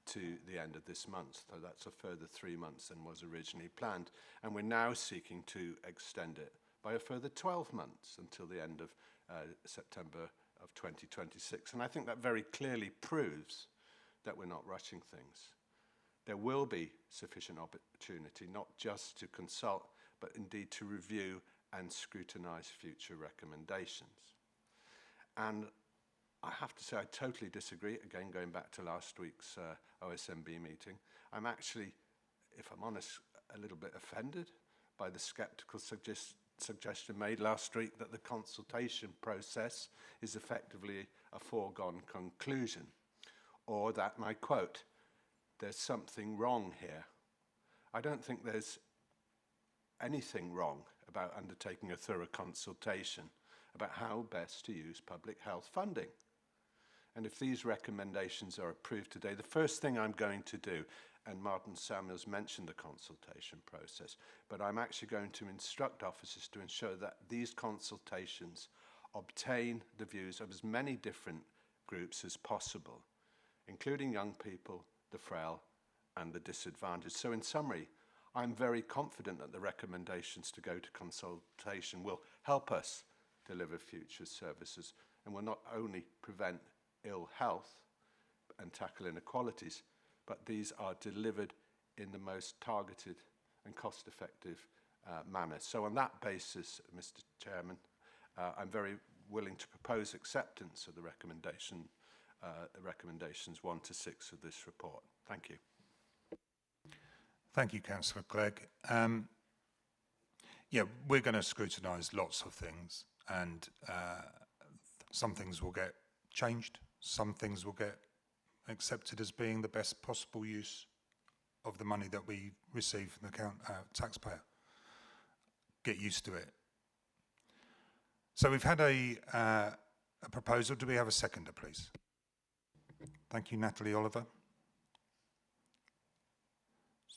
to the end of this month. So that's a further 3 months than was originally planned. And we're now seeking to extend it by a further 12 months until the end of September of 2026. And I think that very clearly proves that we're not rushing things. There will be sufficient opportunity not just to consult, but indeed to review and scrutinise future recommendations. And I have to say I totally disagree, again going back to last week's OSMB meeting. I'm actually, if I'm honest, a little bit offended by the sceptical suggestion made last week that the consultation process is effectively a foregone conclusion, or that, and I quote, "There's something wrong here." I don't think there's anything wrong about undertaking a thorough consultation about how best to use public health funding. And if these recommendations are approved today, the first thing I'm going to do, and Martin Samuels mentioned the consultation process, but I'm actually going to instruct officers to ensure that these consultations obtain the views of as many different groups as possible, including young people, the frail, and the disadvantaged. So in summary, I'm very confident that the recommendations to go to consultation will help us deliver future services and will not only prevent ill health and tackle inequalities, but these are delivered in the most targeted and cost-effective manner. So on that basis, Mr. Chairman, I'm very willing to propose acceptance of the recommendations 1 to 6 of this report. Thank you. Thank you, Councillor Clegg. Yeah, we're going to scrutinise lots of things, and some things will get changed, some things will get accepted as being the best possible use of the money that we receive from the taxpayer. Get used to it. So we've had a proposal. Do we have a seconder, please? Thank you, Natalie Oliver.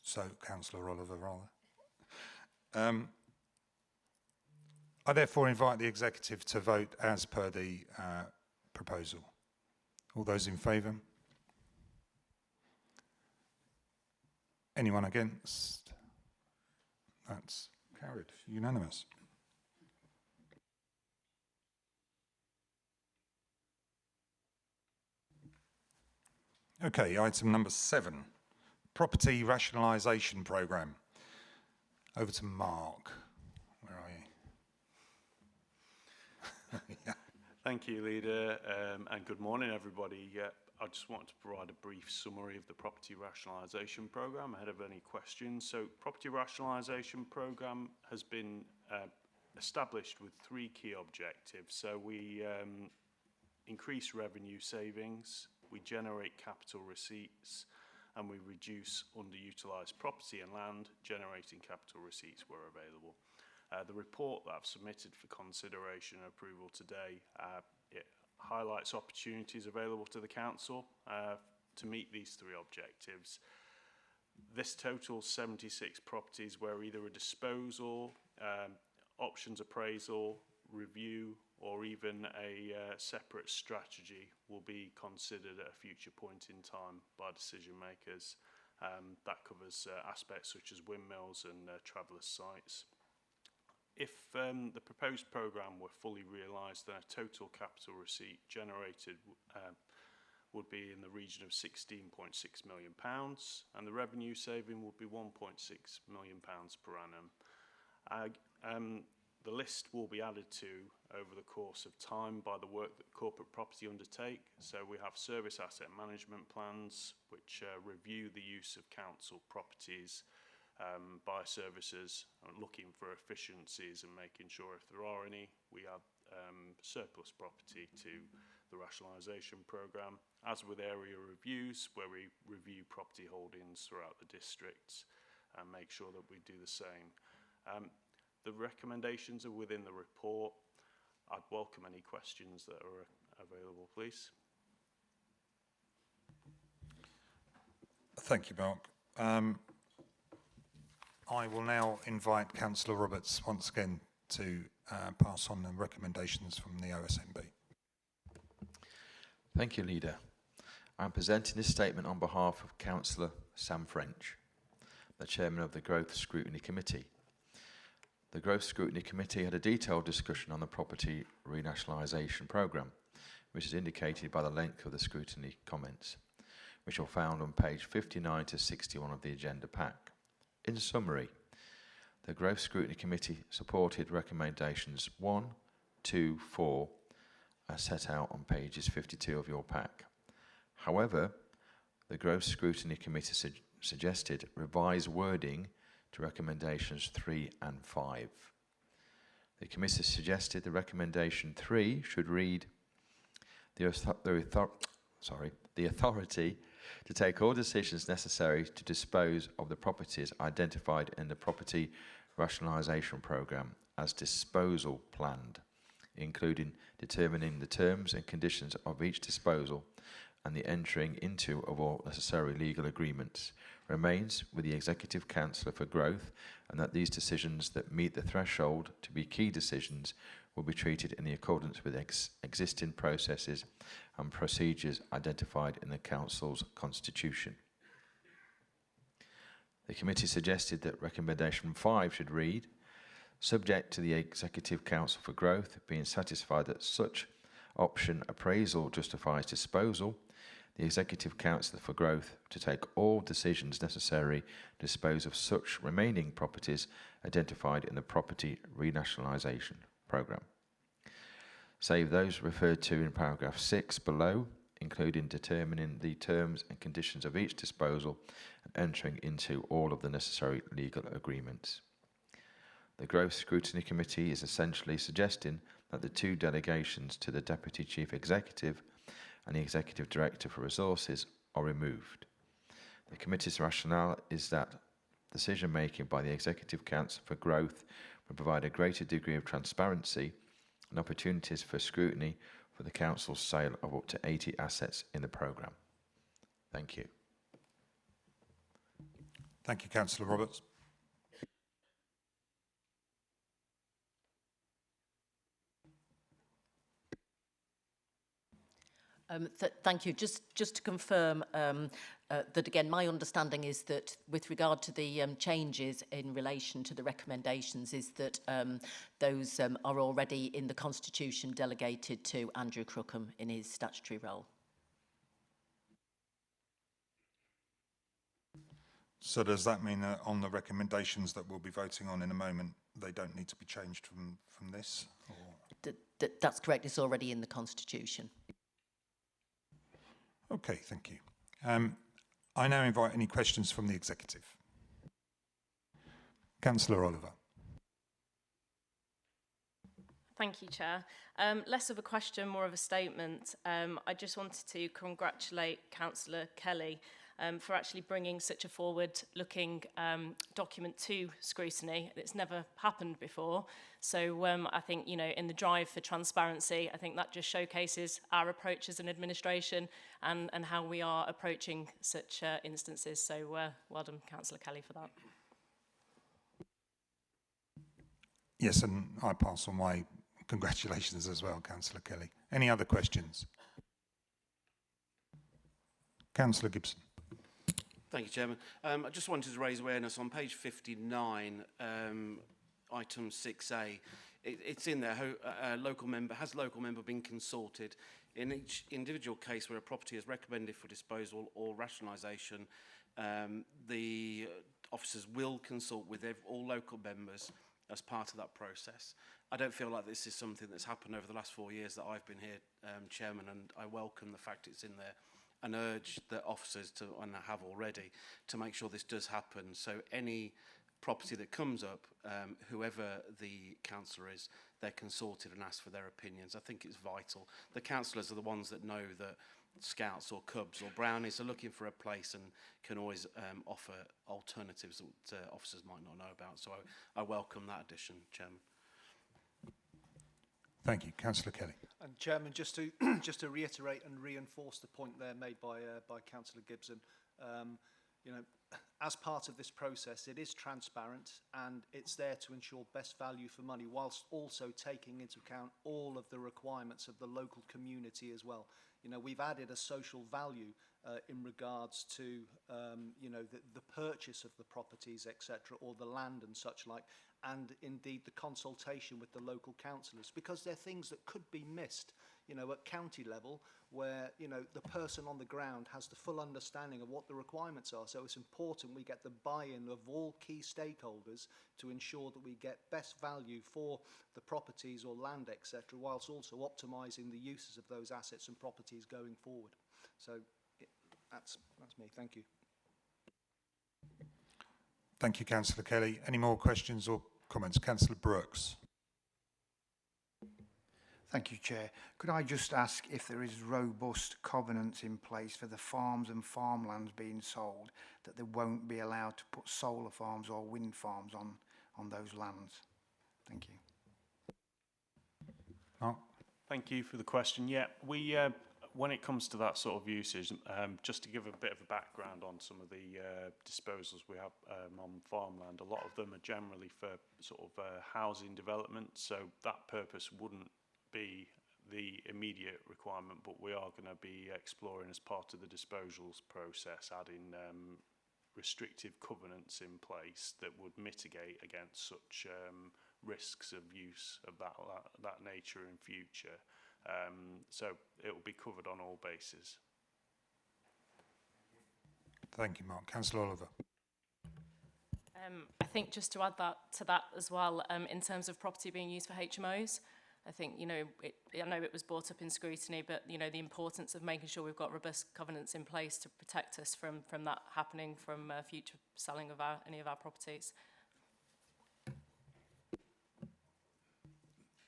So, Councillor Oliver, rather. I therefore invite the Executive to vote as per the proposal. All those in favour? Anyone against? That's carried. Unanimous. Okay, item number 7. Property Rationalisation Programme. Over to Mark. Where are you? Yeah. Thank you, Leader, and good morning, everybody. I just wanted to provide a brief summary of the Property Rationalisation Programme ahead of any questions. So, Property Rationalisation Programme has been established with 3 key objectives. So, we increase revenue savings, we generate capital receipts, and we reduce underutilised property and land, generating capital receipts where available. The report that I've submitted for consideration and approval today, it highlights opportunities available to the Council to meet these 3 objectives. This totals 76 properties where either a disposal, options appraisal, review, or even a separate strategy will be considered at a future point in time by decision makers. That covers aspects such as windmills and travellers' sites. If the proposed programme were fully realised, then a total capital receipt generated would be in the region of £16.6 million, and the revenue saving would be £1.6 million per annum. The list will be added to over the course of time by the work that corporate property undertake. So we have service asset management plans, which review the use of council properties by services, looking for efficiencies and making sure if there are any, we add surplus property to the rationalisation programme. As with area reviews, where we review property holdings throughout the districts and make sure that we do the same. The recommendations are within the report. I'd welcome any questions that are available, please. Thank you, Mark. I will now invite Councillor Roberts once again to pass on the recommendations from the OSMB. Thank you, Leader. I'm presenting this statement on behalf of Councillor Sam French, the Chairman of the Growth Scrutiny Committee. The Growth Scrutiny Committee had a detailed discussion on the Property Renationalisation Programme, which is indicated by the length of the scrutiny comments, which are found on page 59 to 61 of the agenda pack. In summary, the Growth Scrutiny Committee supported recommendations 1, 2, 4, as set out on pages 52 of your pack. However, the Growth Scrutiny Committee suggested revised wording to recommendations 3 and 5. The committee suggested the recommendation 3 should read, the authority to take all decisions necessary to dispose of the properties identified in the Property Rationalisation Programme as disposal planned, including determining the terms and conditions of each disposal and the entering into of all necessary legal agreements, remains with the Executive Councillor for Growth, and that these decisions that meet the threshold to be key decisions will be treated in accordance with existing processes and procedures identified in the Council's constitution. The committee suggested that recommendation 5 should read, subject to the Executive Council for Growth being satisfied that such option appraisal justifies disposal, the Executive Council for Growth to take all decisions necessary to dispose of such remaining properties identified in the Property Renationalisation Programme, save those referred to in paragraph 6 below, including determining the terms and conditions of each disposal and entering into all of the necessary legal agreements. The Growth Scrutiny Committee is essentially suggesting that the 2 delegations to the Deputy Chief Executive and the Executive Director for Resources are removed. The committee's rationale is that decision-making by the Executive Council for Growth will provide a greater degree of transparency and opportunities for scrutiny for the Council's sale of up to 80 assets in the programme. Thank you. Thank you, Councillor Roberts. Thank you. Just to confirm that again, my understanding is that with regard to the changes in relation to the recommendations, is that those are already in the Constitution delegated to Andrew Crookham in his statutory role. So does that mean that on the recommendations that we'll be voting on in a moment, they don't need to be changed from this? Or? That's correct. It's already in the Constitution. Okay, thank you. I now invite any questions from the Executive. Councillor Oliver. Thank you, Chair. Less of a question, more of a statement. I just wanted to congratulate Councillor Kelly for actually bringing such a forward-looking document to scrutiny. It's never happened before. So I think, you know, in the drive for transparency, I think that just showcases our approach as an administration and how we are approaching such instances. So well done, Councillor Kelly, for that. Yes, and I pass on my congratulations as well, Councillor Kelly. Any other questions? Councillor Gibson. Thank you, Chairman. I just wanted to raise awareness on page 59, item 6A. It's in there. Local member been consulted? In each individual case where a property is recommended for disposal or rationalisation, the officers will consult with all local members as part of that process. I don't feel like this is something that's happened over the last 4 years that I've been here, Chairman, and I welcome the fact it's in there and urge the officers to, and have already, to make sure this does happen. So any property that comes up, whoever the councillor is, they're consulted and asked for their opinions. I think it's vital. The councillors are the ones that know that scouts or cubs or brownies are looking for a place and can always offer alternatives that officers might not know about. So I welcome that addition, Chairman. Thank you. Councillor Kelly. And Chairman, just to reiterate and reinforce the point there made by Councillor Gibson, you know, as part of this process, it is transparent and it's there to ensure best value for money, whilst also taking into account all of the requirements of the local community as well. You know, we've added a social value in regards to, you know, the purchase of the properties, etc., or the land and such like, and indeed the consultation with the local councillors, because they're things that could be missed, you know, at county level, where, you know, the person on the ground has the full understanding of what the requirements are. So it's important we get the buy-in of all key stakeholders to ensure that we get best value for the properties or land, etc., whilst also optimising the uses of those assets and properties going forward. So that's me. Thank you. Thank you, Councillor Kelly. Any more questions or comments? Councillor Brooks. Thank you, Chair. Could I just ask if there is robust covenants in place for the farms and farmlands being sold, that they won't be allowed to put solar farms or wind farms on those lands? Thank you. Mark? Thank you for the question. Yeah, we when it comes to that sort of usage, just to give a bit of a background on some of the disposals we have on farmland, a lot of them are generally for sort of housing development, so that purpose wouldn't be the immediate requirement, but we are going to be exploring as part of the disposals process, adding restrictive covenants in place that would mitigate against such risks of use of that nature in future. So it will be covered on all bases. Thank you, Mark. Councillor Oliver. I think just to add to that as well, in terms of property being used for HMOs, I think, you know, I know it was brought up in scrutiny, but, you know, the importance of making sure we've got robust covenants in place to protect us from that happening, from future selling of any of our properties.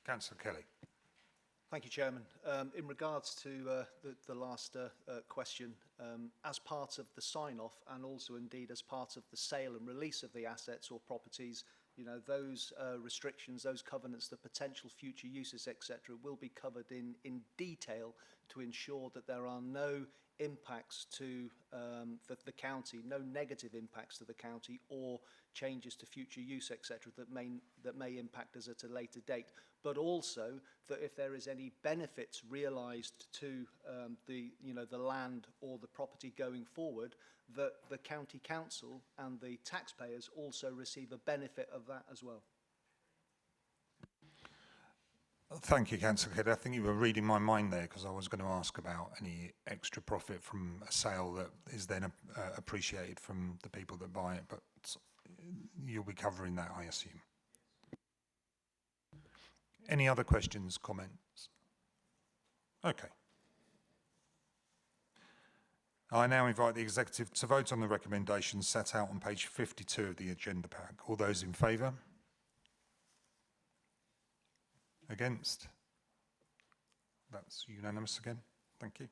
Councillor Kelly. Thank you, Chairman. In regards to the last question, as part of the sign-off and also indeed as part of the sale and release of the assets or properties, You know, those restrictions, those covenants, the potential future uses, etc., will be covered in detail to ensure that there are no impacts to the county, no negative impacts to the county or changes to future use, etc., that may impact us at a later date. But also that if there is any benefits realised to the land or the property going forward, that the county council and the taxpayers also receive a benefit of that as well. Thank you, Councillor Kidd. I think you were reading my mind there, because I was going to ask about any extra profit from a sale that is then appreciated from the people that buy it, but you'll be covering that, I assume. Any other questions, comments? Okay. I now invite the Executive to vote on the recommendations set out on page 52 of the agenda pack. All those in favour? Against? That's unanimous again. Thank you.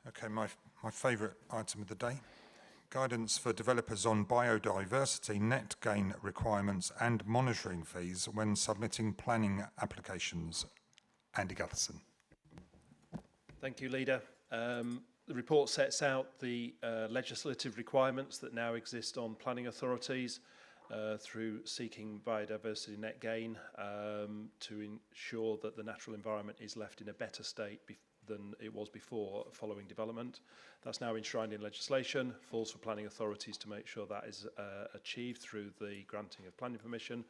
Okay, my favourite item of the day. Guidance for developers on biodiversity, net gain requirements and monitoring fees when submitting planning applications. Andy Gutherson. Thank you, Leader. The report sets out the legislative requirements that now exist on planning authorities through seeking biodiversity net gain to ensure that the natural environment is left in a better state than it was before following development. That's now enshrined in legislation, falls for planning authorities to make sure that is achieved through the granting of planning permission.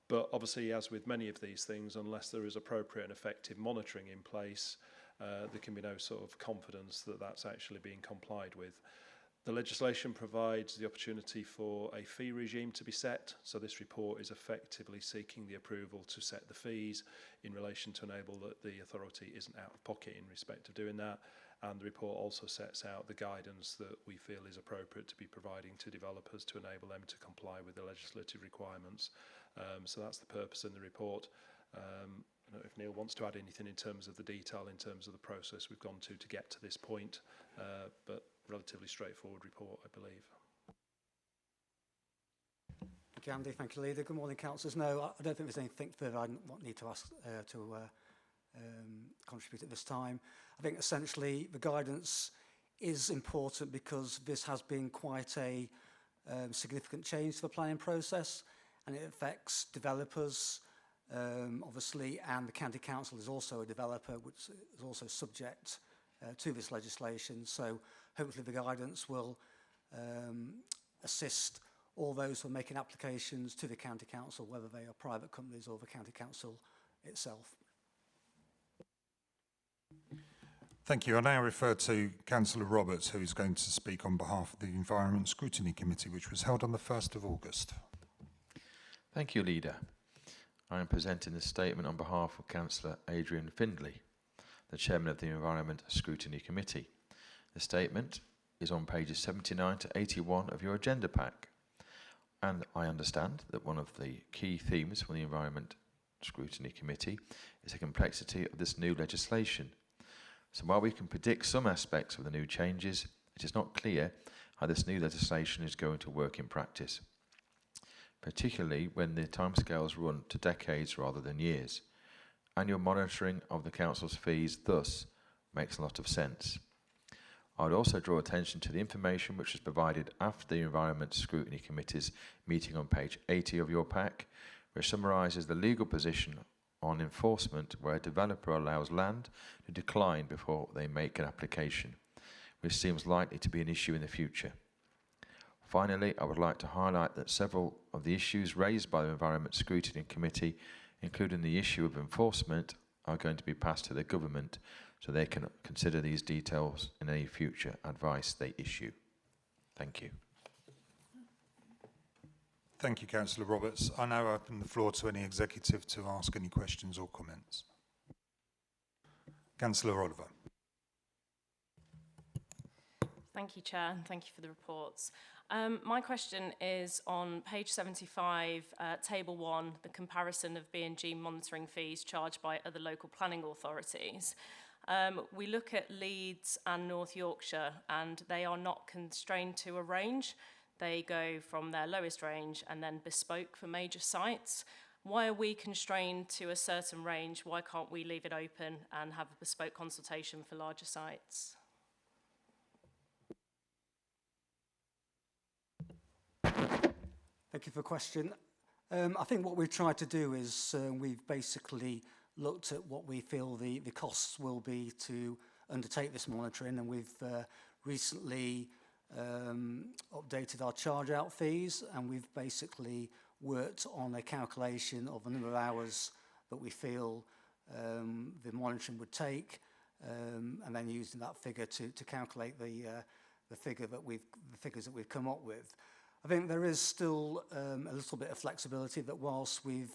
But obviously, as with many of these things, unless there is appropriate and effective monitoring in place, there can be no sort of confidence that that's actually being complied with. The legislation provides the opportunity for a fee regime to be set, so this report is effectively seeking the approval to set the fees in relation to enable that the authority isn't out of pocket in respect of doing that, and the report also sets out the guidance that we feel is appropriate to be providing to developers to enable them to comply with the legislative requirements. So that's the purpose in the report. I don't know if Neil wants to add anything in terms of the detail, in terms of the process we've gone to get to this point, but relatively straightforward report, I believe. Thank you, Andy. Thank you, Leader. Good morning, councillors. No, I don't think there's anything further I need to ask to contribute at this time. I think essentially the guidance is important because this has been quite a significant change to the planning process, and it affects developers, obviously, and the county council is also a developer, which is also subject to this legislation. So hopefully the guidance will assist all those who are making applications to the county council, whether they are private companies or the county council itself. Thank you. I now refer to Councillor Roberts, who is going to speak on behalf of the Environment Scrutiny Committee, which was held on the 1st of August. Thank you, Leader. I am presenting this statement on behalf of Councillor Adrian Findlay, the Chairman of the Environment Scrutiny Committee. The statement is on pages 79 to 81 of your agenda pack, and I understand that one of the key themes for the Environment Scrutiny Committee is the complexity of this new legislation. So while we can predict some aspects of the new changes, it is not clear how this new legislation is going to work in practice, particularly when the timescales run to decades rather than years. Annual monitoring of the council's fees thus makes a lot of sense. I would also draw attention to the information which was provided after the Environment Scrutiny Committee's meeting on page 80 of your pack, which summarises the legal position on enforcement where a developer allows land to decline before they make an application, which seems likely to be an issue in the future. Finally, I would like to highlight that several of the issues raised by the Environment Scrutiny Committee, including the issue of enforcement, are going to be passed to the government so they can consider these details in any future advice they issue. Thank you. Thank you, Councillor Roberts. I now open the floor to any executive to ask any questions or comments. Councillor Oliver. Thank you, Chair, and thank you for the reports. My question is on page 75, table 1, the comparison of B&G monitoring fees charged by other local planning authorities. We look at Leeds and North Yorkshire, and they are not constrained to a range. They go from their lowest range and then bespoke for major sites. Why are we constrained to a certain range? Why can't we leave it open and have a bespoke consultation for larger sites? Thank you for the question. I think what we've tried to do is we've basically looked at what we feel the costs will be to undertake this monitoring, and we've recently updated our charge out fees, and we've basically worked on a calculation of the number of hours that we feel the monitoring would take, and then using that figure to calculate the figures that we've come up with. I think there is still a little bit of flexibility that whilst we've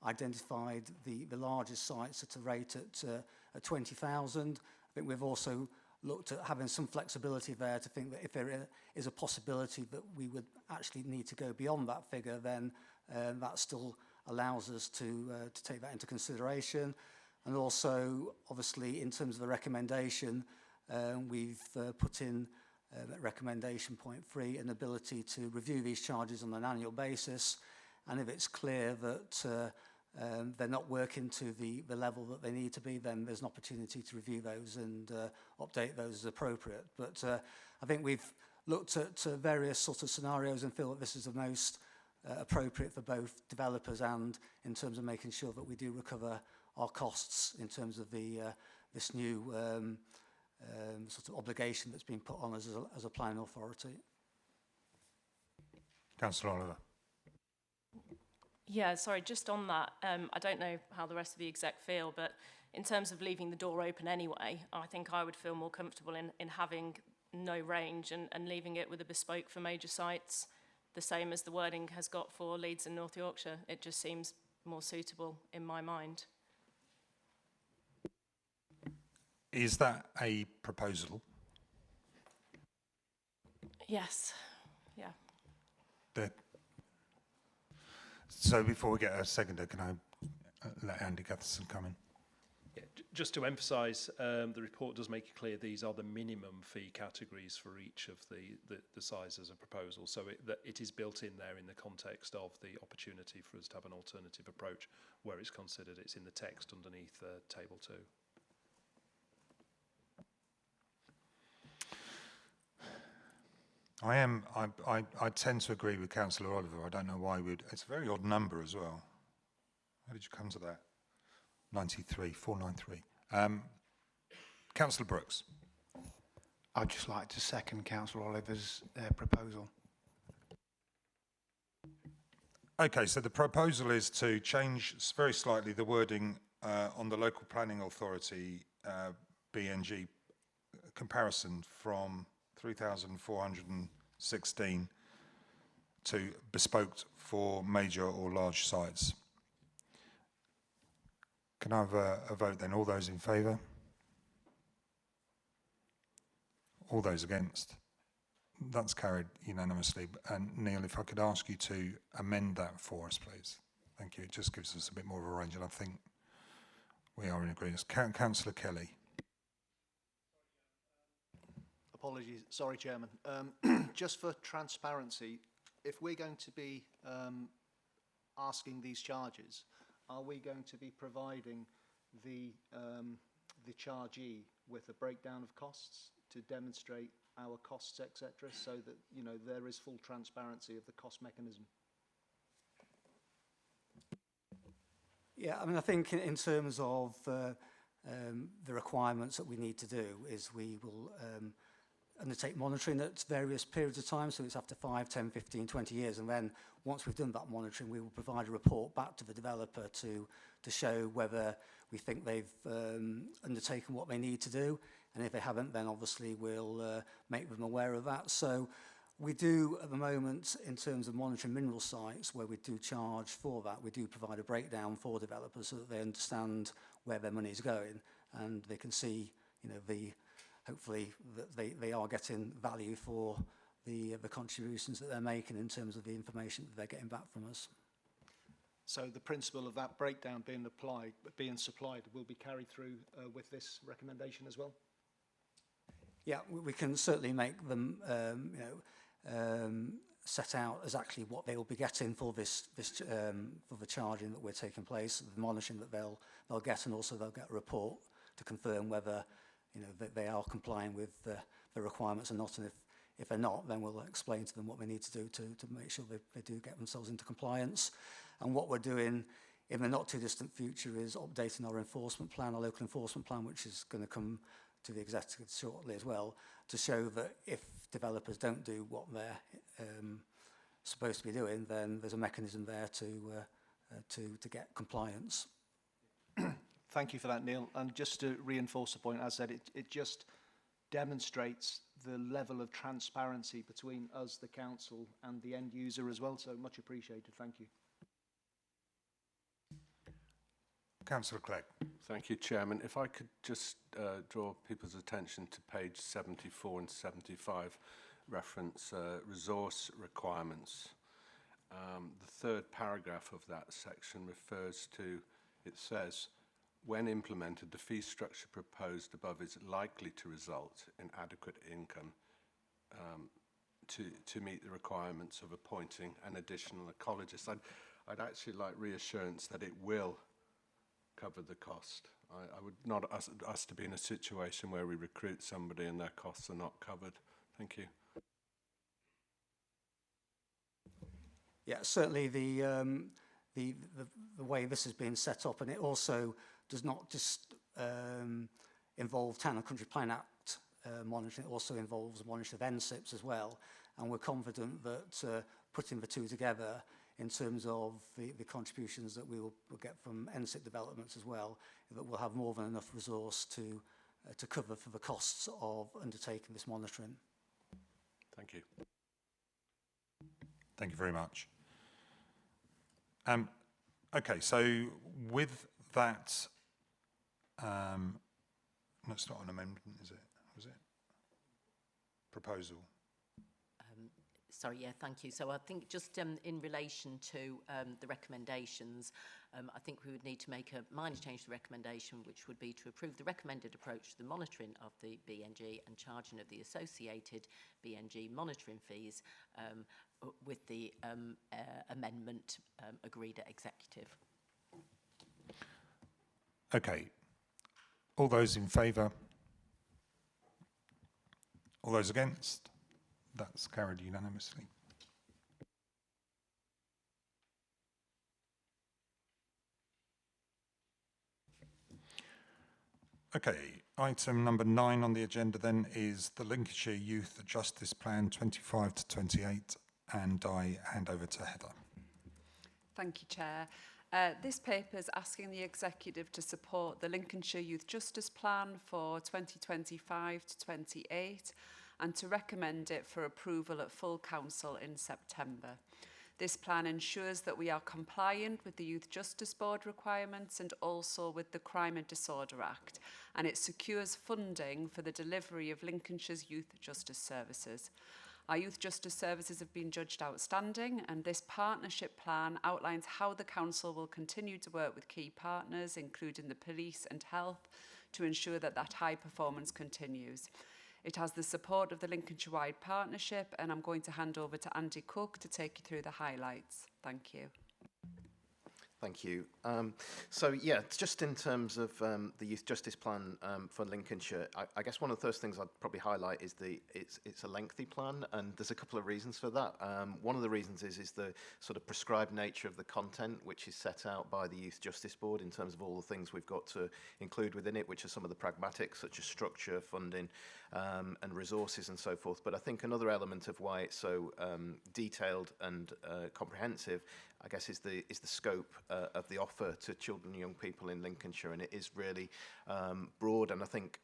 identified the largest sites at a rate at 20,000, I think we've also looked at having some flexibility there to think that if there is a possibility that we would actually need to go beyond that figure, then that still allows us to take that into consideration. And also, obviously, in terms of the recommendation, we've put in recommendation point 3, an ability to review these charges on an annual basis, and if it's clear that they're not working to the level that they need to be, then there's an opportunity to review those and update those as appropriate. But I think we've looked at various sort of scenarios and feel that this is the most appropriate for both developers and in terms of making sure that we do recover our costs in terms of this new sort of obligation that's been put on us as a planning authority. Councillor Oliver. Yeah, sorry, just on that, I don't know how the rest of the exec feel, but in terms of leaving the door open anyway, I think I would feel more comfortable in having no range and leaving it with a bespoke for major sites, the same as the wording has got for Leeds and North Yorkshire. It just seems more suitable in my mind. Is that a proposal? Yes, yeah. So before we get a seconder, can I let Andy Gutherson come in? Yeah, just to emphasise, the report does make it clear these are the minimum fee categories for each of the sizes of proposal. So it is built in there in the context of the opportunity for us to have an alternative approach where it's considered. It's in the text underneath table 2. I tend to agree with Councillor Oliver. I don't know why it's a very odd number as well. How did you come to that? 493. Councillor Brooks. I'd just like to second Councillor Oliver's proposal. Okay, so the proposal is to change very slightly the wording on the local planning authority BNG comparison from 3,416 to bespoke for major or large sites. Can I have a vote then? All those in favour? All those against? That's carried unanimously. And Neil, if I could ask you to amend that for us, please. Thank you. It just gives us a bit more of a range, and I think we are in agreement. Councillor Kelly. Apologies, sorry, Chairman. Just for transparency, if we're going to be asking these charges, are we going to be providing the chargee with a breakdown of costs to demonstrate our costs, etc., so that there is full transparency of the cost mechanism? Yeah, I mean, I think in terms of the requirements that we need to do is we will undertake monitoring at various periods of time, so it's after 5, 10, 15, 20 years, and then once we've done that monitoring, we will provide a report back to the developer to show whether we think they've undertaken what they need to do, and if they haven't, then obviously we'll make them aware of that. So we do, at the moment, in terms of monitoring mineral sites, where we do charge for that, we do provide a breakdown for developers so that they understand where their money is going, and they can see, hopefully that they are getting value for the contributions that they're making in terms of the information that they're getting back from us. So the principle of that breakdown being supplied will be carried through with this recommendation as well? Yeah, we can certainly make them set out exactly what they will be getting for for the charging that we're taking place, the monitoring that they'll get, and also they'll get a report to confirm whether that they are complying with the requirements or not. And if they're not, then we'll explain to them what they need to do to make sure they do get themselves into compliance. And what we're doing in the not too distant future is updating our enforcement plan, our local enforcement plan, which is going to come to the executive shortly as well, to show that if developers don't do what they're supposed to be doing, then there's a mechanism there to get compliance. Thank you for that, Neil. And just to reinforce the point, as I said, it just demonstrates the level of transparency between us, the council, and the end user as well. So much appreciated. Thank you. Councillor Clegg. Thank you, Chairman. If I could just draw people's attention to page 74 and 75, reference resource requirements. The third paragraph of that section refers to, it says, when implemented, the fee structure proposed above is likely to result in adequate income to meet the requirements of appointing an additional ecologist. I'd actually like reassurance that it will cover the cost. I would not us to be in a situation where we recruit somebody and their costs are not covered. Thank you. Yeah, certainly the way this has been set up, and it also does not just involve Town and Country Plan Act monitoring, it also involves monitoring of NSIPs as well. And we're confident that putting the two together in terms of the contributions that we will get from NSIP developments as well, that we'll have more than enough resource to cover for the costs of undertaking this monitoring. Thank you. Thank you very much. Okay, so with that, that's not an amendment, is it? Was it? Proposal. Sorry, yeah, thank you. So I think just in relation to the recommendations, I think we would need to make a minor change to the recommendation, which would be to approve the recommended approach to the monitoring of the BNG and charging of the associated BNG monitoring fees with the amendment agreed at executive. Okay. All those in favour? All those against? That's carried unanimously. Okay, item number 9 on the agenda then is the Lincolnshire Youth Justice Plan 25 to 28, and I hand over to Heather. Thank you, Chair. This paper is asking the Executive to support the Lincolnshire Youth Justice Plan for 2025 to 28 and to recommend it for approval at full council in September. This plan ensures that we are compliant with the Youth Justice Board requirements and also with the Crime and Disorder Act, and it secures funding for the delivery of Lincolnshire's youth justice services. Our youth justice services have been judged outstanding, and this partnership plan outlines how the council will continue to work with key partners, including the police and health, to ensure that that high performance continues. It has the support of the Lincolnshire-wide partnership, and I'm going to hand over to Andy Cook to take you through the highlights. Thank you. Thank you. So yeah, just in terms of the Youth Justice Plan for Lincolnshire, I guess one of the first things I'd probably highlight is it's a lengthy plan, and there's a couple of reasons for that. One of the reasons is the sort of prescribed nature of the content, which is set out by the Youth Justice Board in terms of all the things we've got to include within it, which are some of the pragmatics, such as structure, funding, and resources and so forth. But I think another element of why it's so detailed and comprehensive, I guess, is the scope of the offer to children and young people in Lincolnshire, and it is really broad, and I think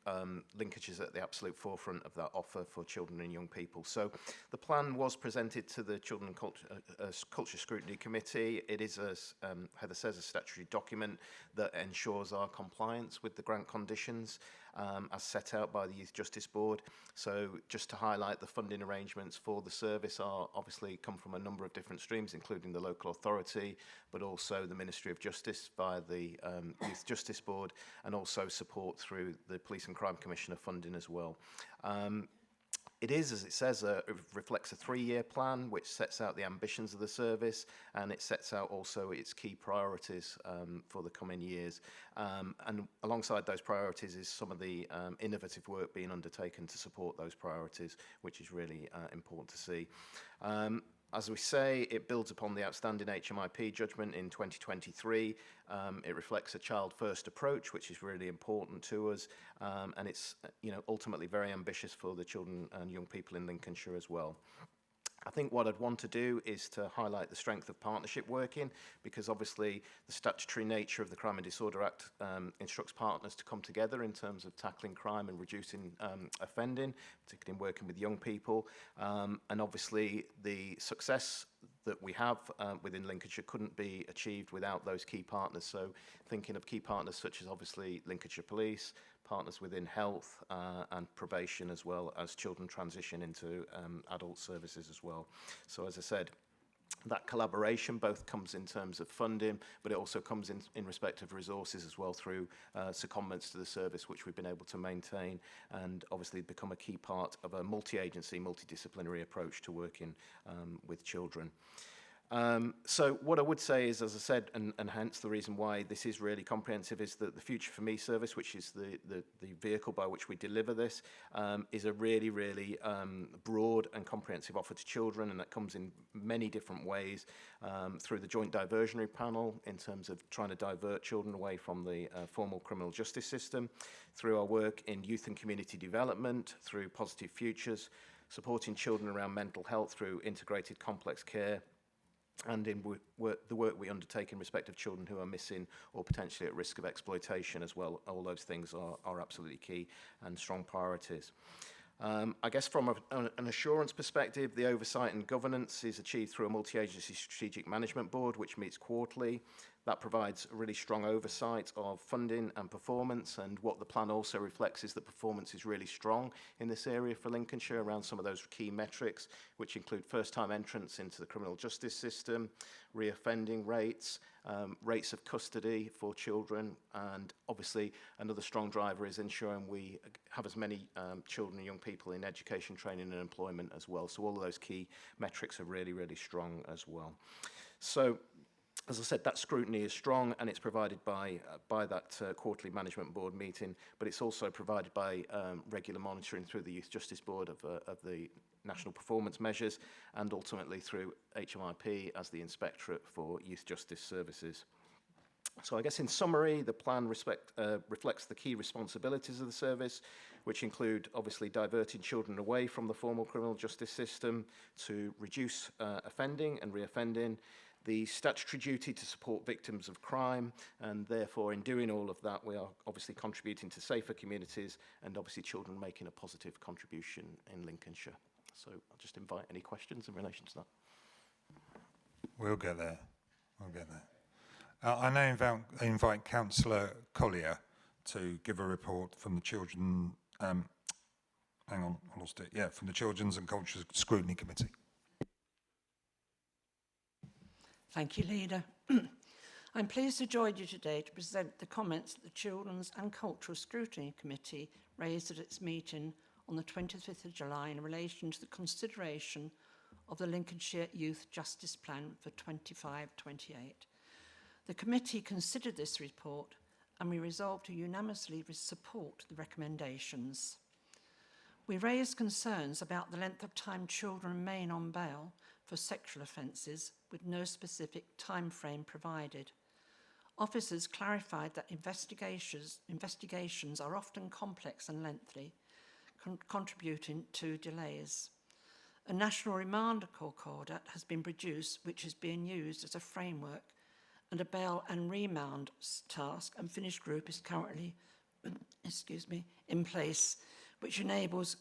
Lincolnshire's at the absolute forefront of that offer for children and young people. So the plan was presented to the Children and Culture Scrutiny Committee. It is, as Heather says, a statutory document that ensures our compliance with the grant conditions as set out by the Youth Justice Board. So just to highlight, the funding arrangements for the service are obviously come from a number of different streams, including the local authority, but also the Ministry of Justice via the Youth Justice Board, and also support through the Police and Crime Commissioner funding as well. It is, as it says, it reflects a 3-year plan which sets out the ambitions of the service, and it sets out also its key priorities for the coming years. And alongside those priorities is some of the innovative work being undertaken to support those priorities, which is really important to see. As we say, it builds upon the outstanding HMIP judgment in 2023. It reflects a child-first approach, which is really important to us, and it's ultimately very ambitious for the children and young people in Lincolnshire as well. I think what I'd want to do is to highlight the strength of partnership working, because obviously the statutory nature of the Crime and Disorder Act instructs partners to come together in terms of tackling crime and reducing offending, particularly in working with young people. And obviously the success that we have within Lincolnshire couldn't be achieved without those key partners. So thinking of key partners such as obviously Lincolnshire Police, partners within health and probation, as well as children transition into adult services as well. So as I said, that collaboration both comes in terms of funding, but it also comes in respect of resources as well through secondments to the service, which we've been able to maintain and obviously become a key part of a multi-agency, multidisciplinary approach to working with children. So what I would say is, as I said, and hence the reason why this is really comprehensive, is that the Future for Me service, which is the vehicle by which we deliver this, is a really, really broad and comprehensive offer to children, and that comes in many different ways, through the Joint Diversionary Panel in terms of trying to divert children away from the formal criminal justice system, through our work in youth and community development, through Positive Futures, supporting children around mental health through integrated complex care, and in the work we undertake in respect of children who are missing or potentially at risk of exploitation as well. All those things are absolutely key and strong priorities. I guess from an assurance perspective, the oversight and governance is achieved through a multi-agency strategic management board, which meets quarterly. That provides a really strong oversight of funding and performance, and what the plan also reflects is that performance is really strong in this area for Lincolnshire around some of those key metrics, which include first-time entrance into the criminal justice system, reoffending rates, rates of custody for children, and obviously another strong driver is ensuring we have as many children and young people in education, training and employment as well. So all of those key metrics are really, really strong as well. So as I said, that scrutiny is strong, and it's provided by that quarterly management board meeting, but it's also provided by regular monitoring through the Youth Justice Board of the National Performance Measures, and ultimately through HMIP as the Inspectorate for Youth Justice Services. So I guess in summary, the plan reflects the key responsibilities of the service, which include obviously diverting children away from the formal criminal justice system to reduce offending and reoffending, the statutory duty to support victims of crime, and therefore in doing all of that we are obviously contributing to safer communities and obviously children making a positive contribution in Lincolnshire. So I'll just invite any questions in relation to that. We'll get there. We'll get there. I now invite Councillor Collier to give a report from the Children. Hang on, I lost it. Yeah, from the Children's and Culture Scrutiny Committee. Thank you, Leader. I'm pleased to join you today to present the comments that the Children's and Cultural Scrutiny Committee raised at its meeting on the 25th of July in relation to the consideration of the Lincolnshire Youth Justice Plan for 25-28. The committee considered this report, and we resolved to unanimously support the recommendations. We raised concerns about the length of time children remain on bail for sexual offences with no specific time frame provided. Officers clarified that investigations are often complex and lengthy, contributing to delays. A national remand concordat has been produced, which is being used as a framework, and a bail and remand task and finished group is currently in place, which enables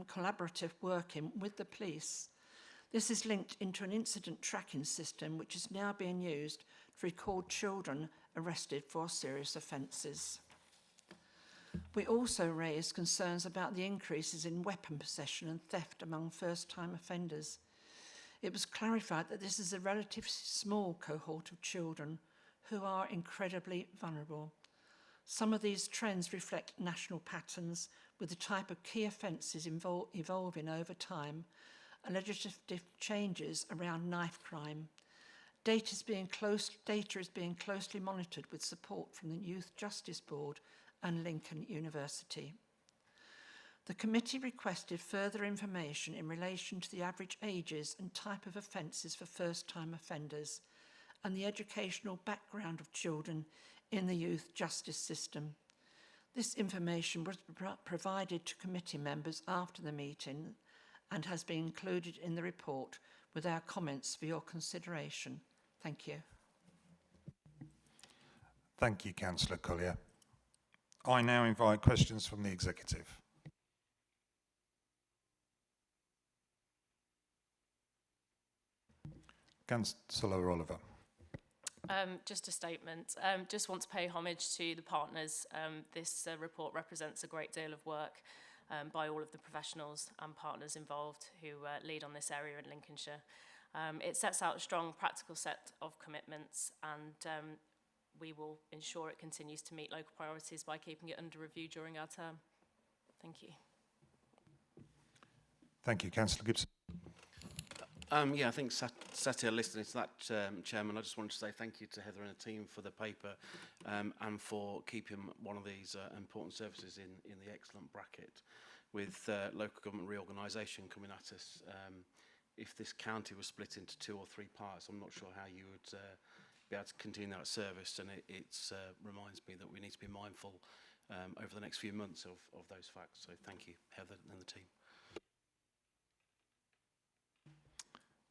collaborative working with the police. This is linked into an incident tracking system which is now being used to record children arrested for serious offences. We also raised concerns about the increases in weapon possession and theft among first-time offenders. It was clarified that this is a relatively small cohort of children who are incredibly vulnerable. Some of these trends reflect national patterns, with the type of key offences evolving over time and legislative changes around knife crime. Data is being closely monitored with support from the Youth Justice Board and Lincoln University. The committee requested further information in relation to the average ages and type of offences for first-time offenders and the educational background of children in the youth justice system. This information was provided to committee members after the meeting and has been included in the report with our comments for your consideration. Thank you. Thank you, Councillor Collier. I now invite questions from the Executive. Councillor Oliver. Just a statement. Just want to pay homage to the partners. This report represents a great deal of work by all of the professionals and partners involved who lead on this area in Lincolnshire. It sets out a strong practical set of commitments, and we will ensure it continues to meet local priorities by keeping it under review during our term. Thank you. Thank you, Councillor Gibson. Yeah, I think sat here listening to that, Chairman, I just wanted to say thank you to Heather and the team for the paper and for keeping one of these important services in the excellent bracket. With local government reorganisation coming at us, if this county was split into 2 or 3 parts, I'm not sure how you would be able to continue that service, and it reminds me that we need to be mindful over the next few months of those facts. So thank you, Heather and the team.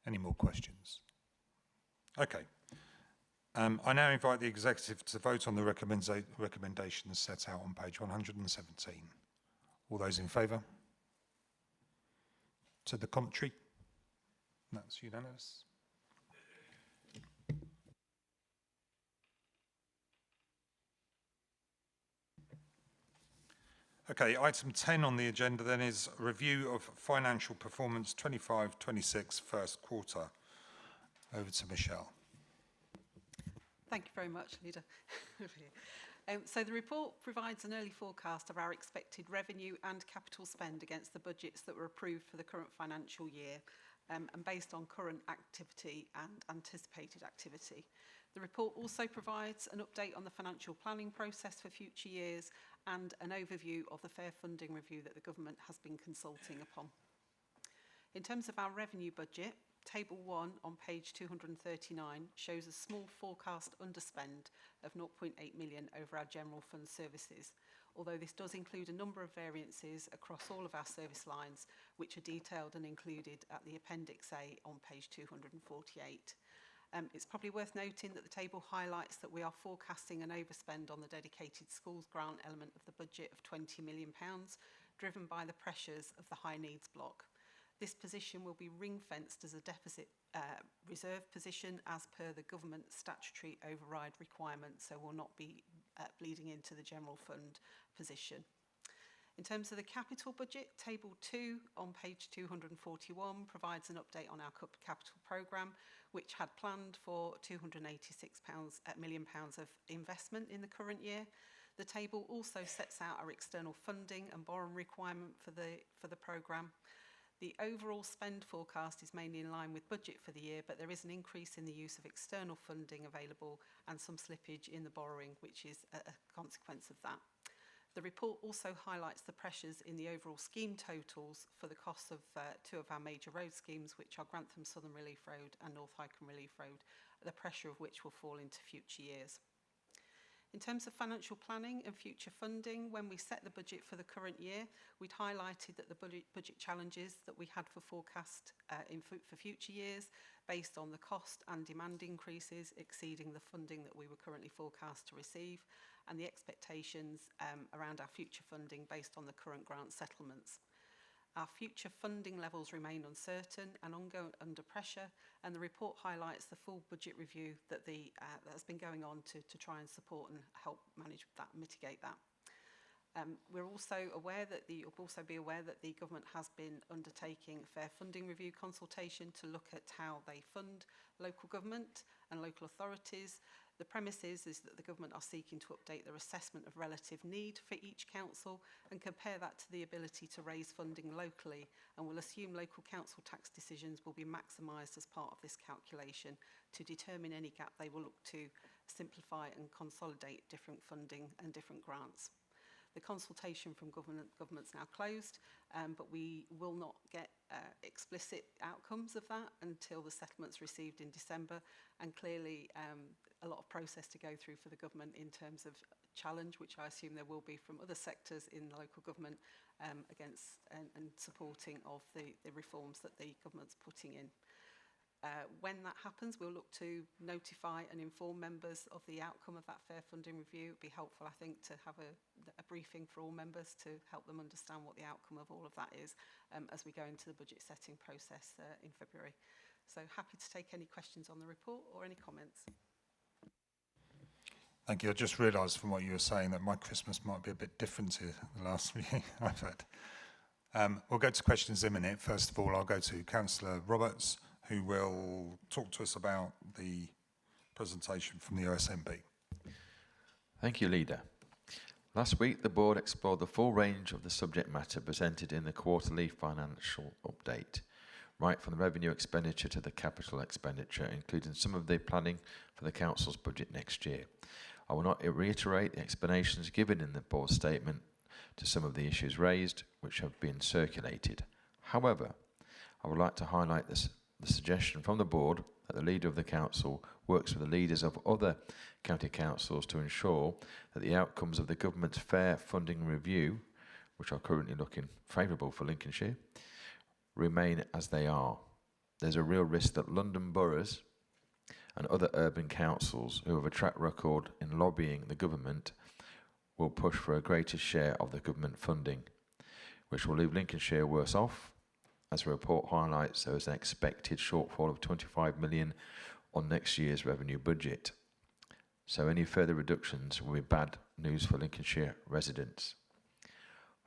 Any more questions? Okay. I now invite the Executive to vote on the recommendations set out on page 117. All those in favour? To the contrary? That's unanimous. Okay, item 10 on the agenda then is review of financial performance 25-26 first quarter. Over to Michelle. Thank you very much, Leader. So the report provides an early forecast of our expected revenue and capital spend against the budgets that were approved for the current financial year and based on current activity and anticipated activity. The report also provides an update on the financial planning process for future years and an overview of the fair funding review that the government has been consulting upon. In terms of our revenue budget, Table 1 on page 239 shows a small forecast underspend of 0.8 million over our general fund services, although this does include a number of variances across all of our service lines, which are detailed and included at the Appendix A on page 248. It's probably worth noting that the table highlights that we are forecasting an overspend on the dedicated schools grant element of the budget of £20 million, driven by the pressures of the high needs block. This position will be ring-fenced as a deficit reserve position as per the government statutory override requirement, so will not be bleeding into the general fund position. In terms of the capital budget, Table 2 on page 241 provides an update on our capital programme, which had planned for £286 million of investment in the current year. The table also sets out our external funding and borrowing requirement for the programme. The overall spend forecast is mainly in line with budget for the year, but there is an increase in the use of external funding available and some slippage in the borrowing, which is a consequence of that. The report also highlights the pressures in the overall scheme totals for the costs of 2 of our major road schemes, which are Grantham Southern Relief Road and North Highcombe Relief Road, the pressure of which will fall into future years. In terms of financial planning and future funding, when we set the budget for the current year, we'd highlighted that the budget challenges that we had for forecast for future years, based on the cost and demand increases exceeding the funding that we were currently forecast to receive, and the expectations around our future funding based on the current grant settlements. Our future funding levels remain uncertain and ongoing under pressure, and the report highlights the full budget review that has been going on to try and support and help manage that, mitigate that. We're also aware that you'll also be aware that the government has been undertaking a fair funding review consultation to look at how they fund local government and local authorities. The premise is that the government are seeking to update their assessment of relative need for each council and compare that to the ability to raise funding locally, and will assume local council tax decisions will be maximised as part of this calculation. To determine any gap, they will look to simplify and consolidate different funding and different grants. The consultation from government's now closed, but we will not get explicit outcomes of that until the settlement's received in December, and clearly a lot of process to go through for the government in terms of challenge, which I assume there will be from other sectors in the local government against and supporting of the reforms that the government's putting in. When that happens, we'll look to notify and inform members of the outcome of that fair funding review. It'd be helpful, I think, to have a briefing for all members to help them understand what the outcome of all of that is as we go into the budget setting process in February. So happy to take any questions on the report or any comments. Thank you. I just realised from what you were saying that my Christmas might be a bit different to the last meeting I've had. We'll go to questions in a minute. First of all, I'll go to Councillor Roberts, who will talk to us about the presentation from the OSMB. Thank you, Leader. Last week, the board explored the full range of the subject matter presented in the quarterly financial update, right from the revenue expenditure to the capital expenditure, including some of the planning for the council's budget next year. I will not reiterate the explanations given in the board statement to some of the issues raised, which have been circulated. However, I would like to highlight the suggestion from the board that the leader of the council works with the leaders of other county councils to ensure that the outcomes of the government's fair funding review, which are currently looking favourable for Lincolnshire, remain as they are. There's a real risk that London boroughs and other urban councils who have a track record in lobbying the government will push for a greater share of the government funding, which will leave Lincolnshire worse off. As the report highlights, there is an expected shortfall of 25 million on next year's revenue budget. So any further reductions will be bad news for Lincolnshire residents.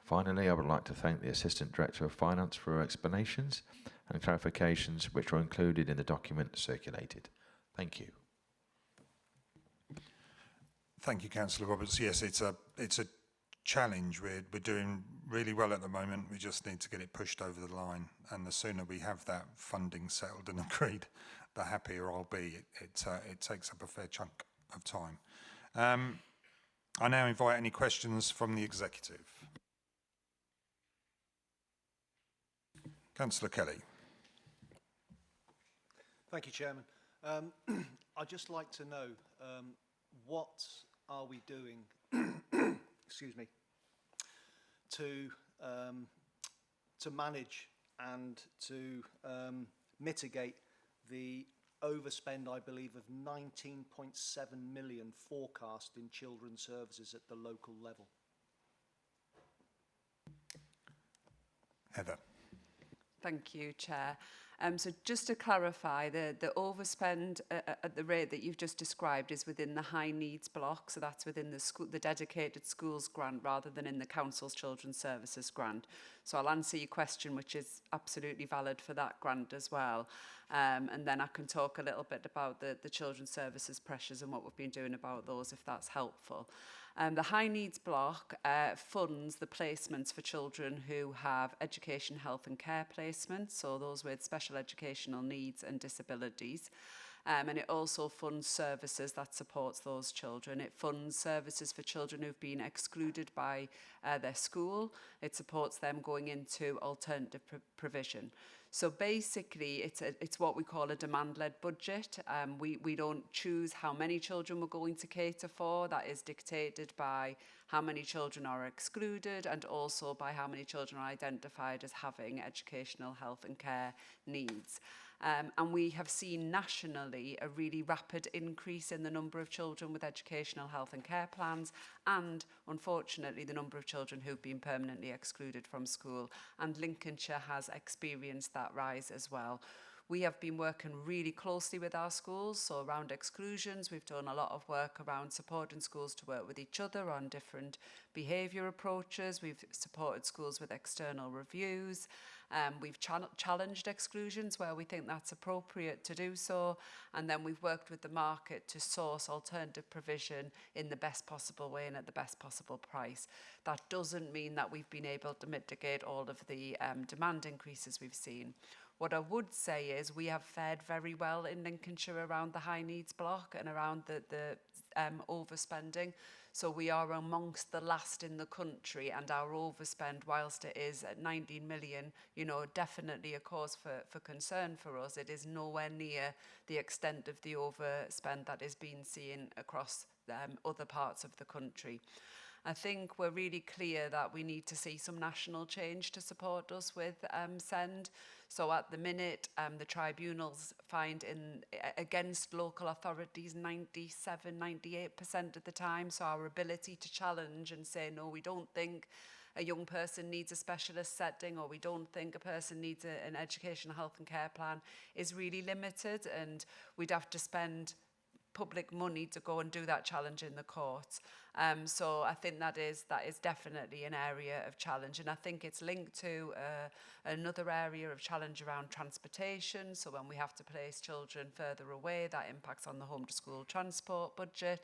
Finally, I would like to thank the Assistant Director of Finance for her explanations and clarifications which are included in the document circulated. Thank you. Thank you, Councillor Roberts. Yes, it's a challenge. We're doing really well at the moment. We just need to get it pushed over the line, and the sooner we have that funding settled and agreed, the happier I'll be. It takes up a fair chunk of time. I now invite any questions from the executive. Councillor Kelly. Thank you, Chairman. I'd just like to know what are we doing excuse me, to manage and to mitigate the overspend, I believe, of 19.7 million forecast in children's services at the local level. Heather. Thank you, Chair. So just to clarify, the overspend at the rate that you've just described is within the high needs block, so that's within the dedicated schools grant rather than in the council's children's services grant. So I'll answer your question, which is absolutely valid for that grant as well. And then I can talk a little bit about the children's services pressures and what we've been doing about those, if that's helpful. The high needs block funds the placements for children who have education, health and care placements, so those with special educational needs and disabilities. And it also funds services that supports those children. It funds services for children who've been excluded by their school. It supports them going into alternative provision. So basically, it's what we call a demand-led budget. We don't choose how many children we're going to cater for. That is dictated by how many children are excluded and also by how many children are identified as having educational, health and care needs. And we have seen nationally a really rapid increase in the number of children with educational, health and care plans, and unfortunately the number of children who've been permanently excluded from school. And Lincolnshire has experienced that rise as well. We have been working really closely with our schools, so around exclusions, we've done a lot of work around supporting schools to work with each other on different behaviour approaches. We've supported schools with external reviews. We've challenged exclusions where we think that's appropriate to do so, and then we've worked with the market to source alternative provision in the best possible way and at the best possible price. That doesn't mean that we've been able to mitigate all of the demand increases we've seen. What I would say is we have fared very well in Lincolnshire around the high needs block and around the overspending. So we are amongst the last in the country, and our overspend, whilst it is at 19 million, you know, definitely a cause for concern for us, it is nowhere near the extent of the overspend that is being seen across other parts of the country. I think we're really clear that we need to see some national change to support us with SEND. So at the minute, the tribunals find against local authorities 97, 98% of the time. So our ability to challenge and say, no, we don't think a young person needs a specialist setting, or we don't think a person needs an educational health and care plan, is really limited, and we'd have to spend public money to go and do that challenge in the courts. So I think that is definitely an area of challenge, and I think it's linked to another area of challenge around transportation. So when we have to place children further away, that impacts on the home to school transport budget.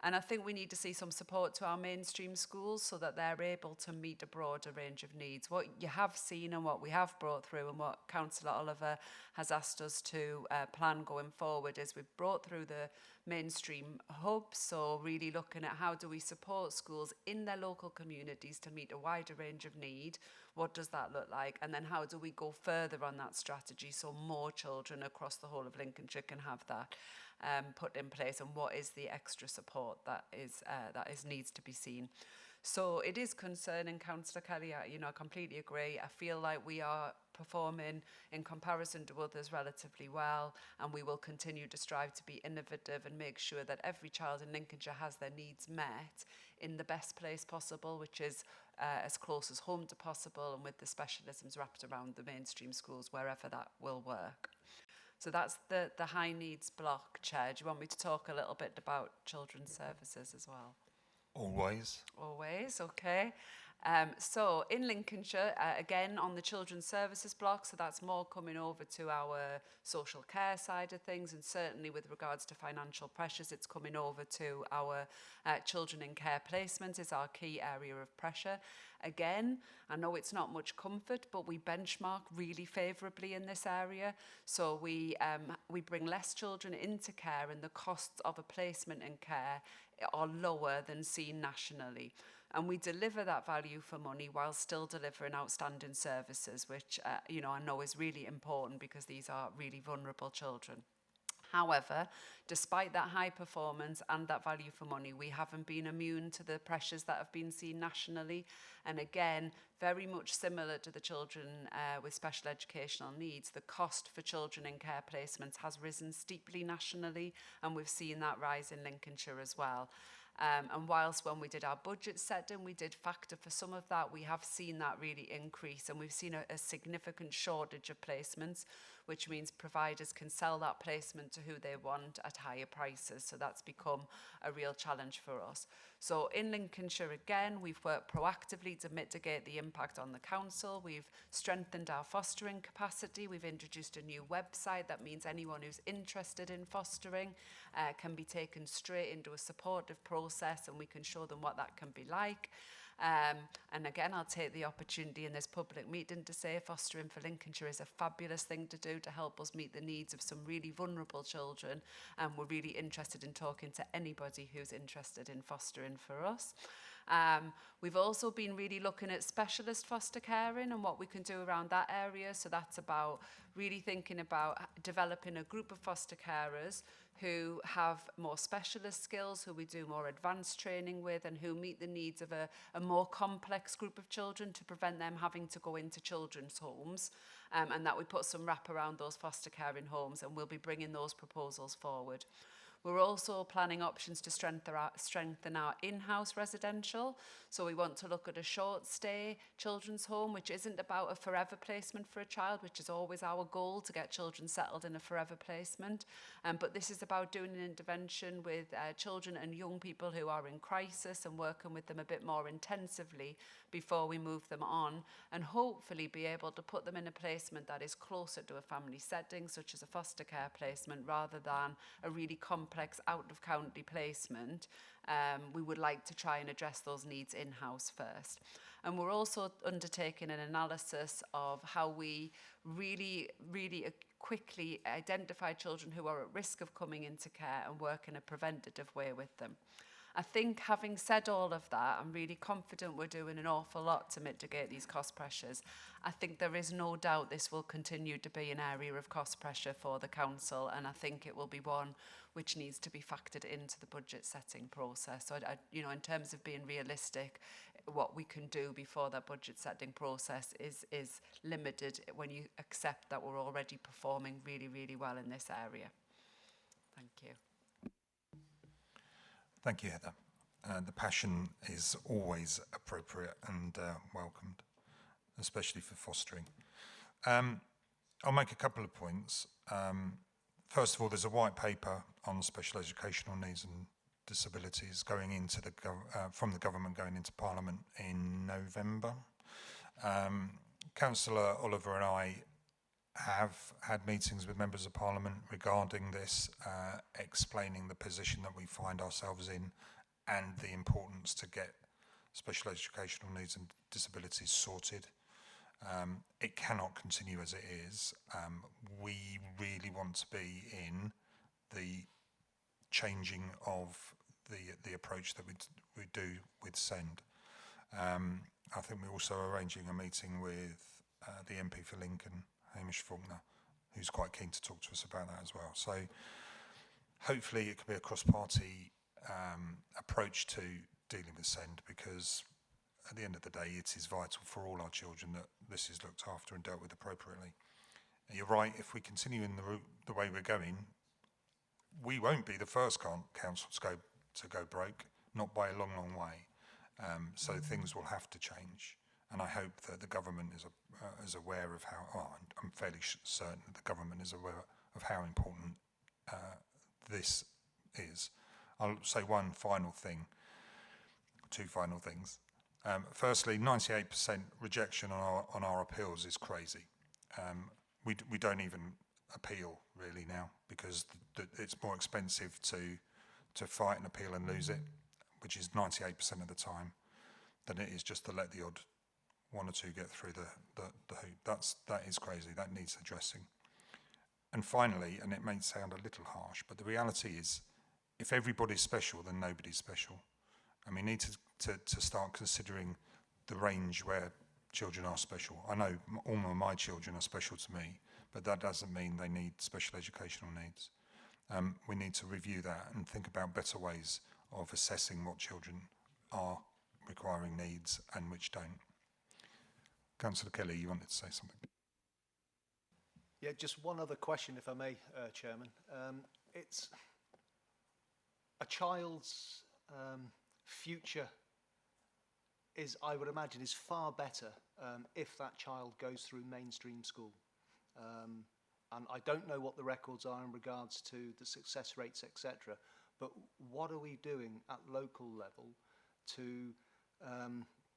And I think we need to see some support to our mainstream schools so that they're able to meet a broader range of needs. What you have seen and what we have brought through, and what Councillor Oliver has asked us to plan going forward, is we've brought through the mainstream hubs, so really looking at how do we support schools in their local communities to meet a wider range of need. What does that look like? And then how do we go further on that strategy so more children across the whole of Lincolnshire can have that put in place, and what is the extra support that needs to be seen. So it is concerning, Councillor Kelly. I completely agree. I feel like we are performing in comparison to others relatively well, and we will continue to strive to be innovative and make sure that every child in Lincolnshire has their needs met in the best place possible, which is as close as home to possible, and with the specialisms wrapped around the mainstream schools wherever that will work. So that's the high needs block, Chair. Do you want me to talk a little bit about children's services as well? Always. Always, okay. So in Lincolnshire, again on the children's services block, so that's more coming over to our social care side of things, and certainly with regards to financial pressures, it's coming over to our children in care placement is our key area of pressure. Again, I know it's not much comfort, but we benchmark really favourably in this area. So we bring less children into care, and the costs of a placement in care are lower than seen nationally. And we deliver that value for money while still delivering outstanding services, which I know is really important because these are really vulnerable children. However, despite that high performance and that value for money, we haven't been immune to the pressures that have been seen nationally. And again, very much similar to the children with special educational needs, the cost for children in care placements has risen steeply nationally, and we've seen that rise in Lincolnshire as well. And whilst when we did our budget setting, we did factor for some of that, we have seen that really increase, and we've seen a significant shortage of placements, which means providers can sell that placement to who they want at higher prices. So that's become a real challenge for us. So in Lincolnshire, again, we've worked proactively to mitigate the impact on the council. We've strengthened our fostering capacity. We've introduced a new website that means anyone who's interested in fostering can be taken straight into a supportive process, and we can show them what that can be like. And again, I'll take the opportunity in this public meeting to say fostering for Lincolnshire is a fabulous thing to do to help us meet the needs of some really vulnerable children, and we're really interested in talking to anybody who's interested in fostering for us. We've also been really looking at specialist foster caring and what we can do around that area. So that's about really thinking about developing a group of foster carers who have more specialist skills, who we do more advanced training with, and who meet the needs of a more complex group of children to prevent them having to go into children's homes, and that we put some wrap around those foster caring homes, and we'll be bringing those proposals forward. We're also planning options to strengthen our in-house residential. So we want to look at a short stay children's home, which isn't about a forever placement for a child, which is always our goal, to get children settled in a forever placement. But this is about doing an intervention with children and young people who are in crisis and working with them a bit more intensively before we move them on, and hopefully be able to put them in a placement that is closer to a family setting, such as a foster care placement, rather than a really complex out-of-county placement. We would like to try and address those needs in-house first. And we're also undertaking an analysis of how we really quickly identify children who are at risk of coming into care and work in a preventative way with them. I think, having said all of that, I'm really confident we're doing an awful lot to mitigate these cost pressures. I think there is no doubt this will continue to be an area of cost pressure for the council, and I think it will be one which needs to be factored into the budget setting process. So, you know, in terms of being realistic, what we can do before that budget setting process is limited when you accept that we're already performing really well in this area. Thank you. Thank you, Heather. The passion is always appropriate and welcomed, especially for fostering. I'll make a couple of points. First of all, there's a white paper on special educational needs and disabilities going into from the government going into Parliament in November. Councillor Oliver and I have had meetings with members of Parliament regarding this, explaining the position that we find ourselves in and the importance to get special educational needs and disabilities sorted. It cannot continue as it is. We really want to be in the changing of the approach that we do with SEND. I think we're also arranging a meeting with the MP for Lincoln, Hamish Faulkner, who's quite keen to talk to us about that as well. So hopefully it can be a cross-party approach to dealing with SEND, because at the end of the day it is vital for all our children that this is looked after and dealt with appropriately. And you're right, if we continue in the route the way we're going, we won't be the first council to go broke, not by a long way. So things will have to change. And I hope that the government is aware of how, I'm fairly certain that the government is aware of how important this is. I'll say one final thing, two final things. Firstly, 98% rejection on our appeals is crazy. We don't even appeal really now, because it's more expensive to fight an appeal and lose it, which is 98% of the time, than it is just to let the odd one or two get through the hoop. That is crazy. That needs addressing. And finally, and it may sound a little harsh, but the reality is, if everybody's special, then nobody's special. And we need to start considering the range where children are special. I know all of my children are special to me, but that doesn't mean they need special educational needs. We need to review that and think about better ways of assessing what children are requiring needs and which don't. Councillor Kelly, you wanted to say something? Yeah, just one other question, if I may, Chairman. It's a child's future is, I would imagine, is far better if that child goes through mainstream school. And I don't know what the records are in regards to the success rates, etc. But what are we doing at local level to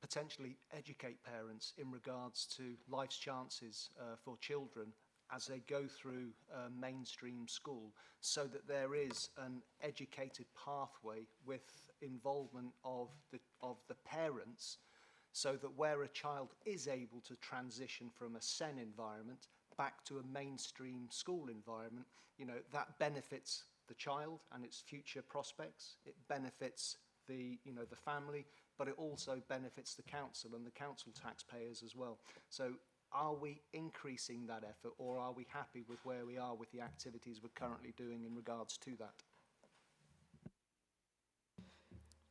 potentially educate parents in regards to life's chances for children as they go through mainstream school, so that there is an educated pathway with involvement of the parents, so that where a child is able to transition from a SEN environment back to a mainstream school environment, you know, that benefits the child and its future prospects. It benefits the family, but it also benefits the council and the council taxpayers as well. So are we increasing that effort, or are we happy with where we are with the activities we're currently doing in regards to that?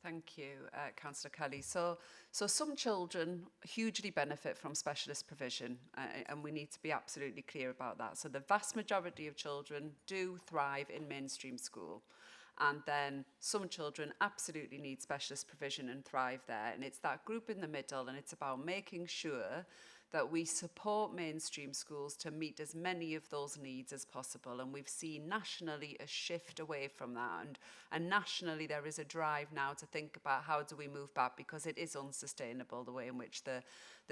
Thank you, Councillor Kelly. So some children hugely benefit from specialist provision, and we need to be absolutely clear about that. So the vast majority of children do thrive in mainstream school. And then some children absolutely need specialist provision and thrive there. And it's that group in the middle, and it's about making sure that we support mainstream schools to meet as many of those needs as possible. And we've seen nationally a shift away from that. And nationally there is a drive now to think about how do we move back, because it is unsustainable the way in which the